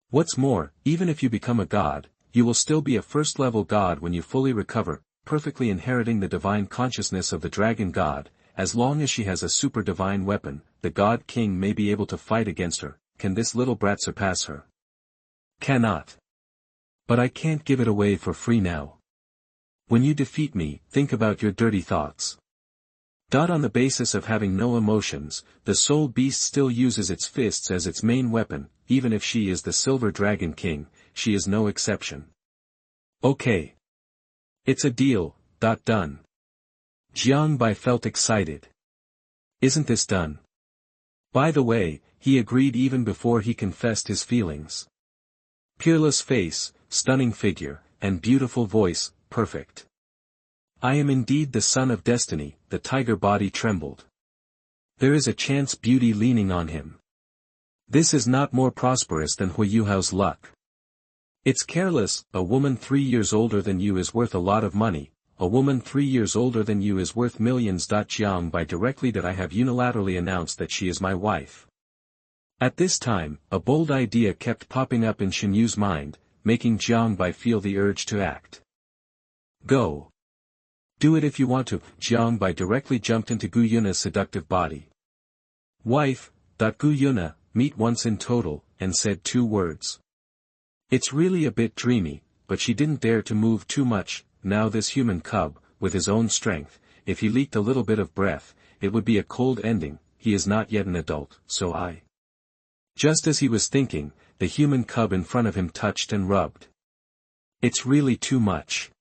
What's more, even if you become a god, you will still be a first-level god when you fully recover, perfectly inheriting the divine consciousness of the dragon god. As long as she has a super-divine weapon, the god king may be able to fight against her. Can this little brat surpass her? Cannot. But I can't give it away for free now. When you defeat me, think about your dirty thoughts. On the basis of having no emotions, the soul beast still uses its fists as its main weapon. Even if she is the silver dragon king, she is no exception. Okay. It's a deal. Done. Jiang Bai felt excited. Isn't this done? By the way, he agreed even before he confessed his feelings. Peerless face, stunning figure, and beautiful voice, perfect. I am indeed the son of destiny. The tiger body trembled. There is a chance beauty leaning on him. This is not more prosperous than Hui Yuhao's luck. It's careless. A woman 3 years older than you is worth a lot of money. A woman 3 years older than you is worth millions. Jiang Bai directly that I have unilaterally announced that she is my wife. At this time, a bold idea kept popping up in Xinyu's mind, making Jiang Bai feel the urge to act. Go. Do it if you want to. Jiang Bai directly jumped into Yuena's seductive body. Wife. Yuena, meet once in total, and said 2 words. It's really a bit dreamy, but she didn't dare to move too much. Now this human cub, with his own strength, if he leaked a little bit of breath, it would be a cold ending. He is not yet an adult, so I. Just as he was thinking, the human cub in front of him touched and rubbed. It's really too much.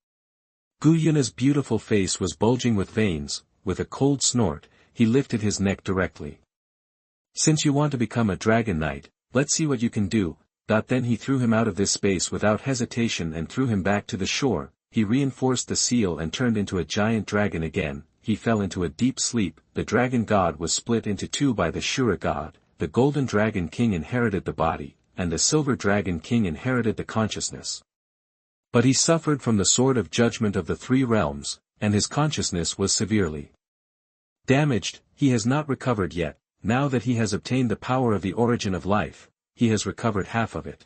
Yuena's beautiful face was bulging with veins. With a cold snort, he lifted his neck directly. Since you want to become a dragon knight, let's see what you can do. Then he threw him out of this space without hesitation and threw him back to the shore. he reinforced the seal and turned into a giant dragon again. He fell into a deep sleep. The dragon god was split into two by the Shura god. The golden dragon king inherited the body, and the silver dragon king inherited the consciousness. But he suffered from the sword of judgment of the three realms, and his consciousness was severely damaged. He has not recovered yet. Now that he has obtained the power of the origin of life, he has recovered half of it.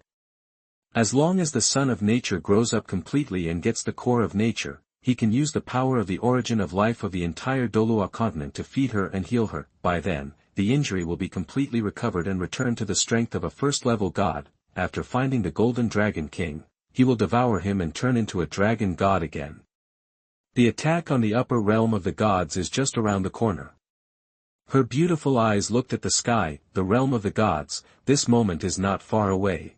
As long as the son of nature grows up completely and gets the core of nature, he can use the power of the origin of life of the entire Douluo Continent to feed her and heal her. By then, the injury will be completely recovered and return to the strength of a first-level god. After finding the Golden Dragon King, he will devour him and turn into a dragon god again. The attack on the upper realm of the gods is just around the corner. Her beautiful eyes looked at the sky, the realm of the gods. This moment is not far away.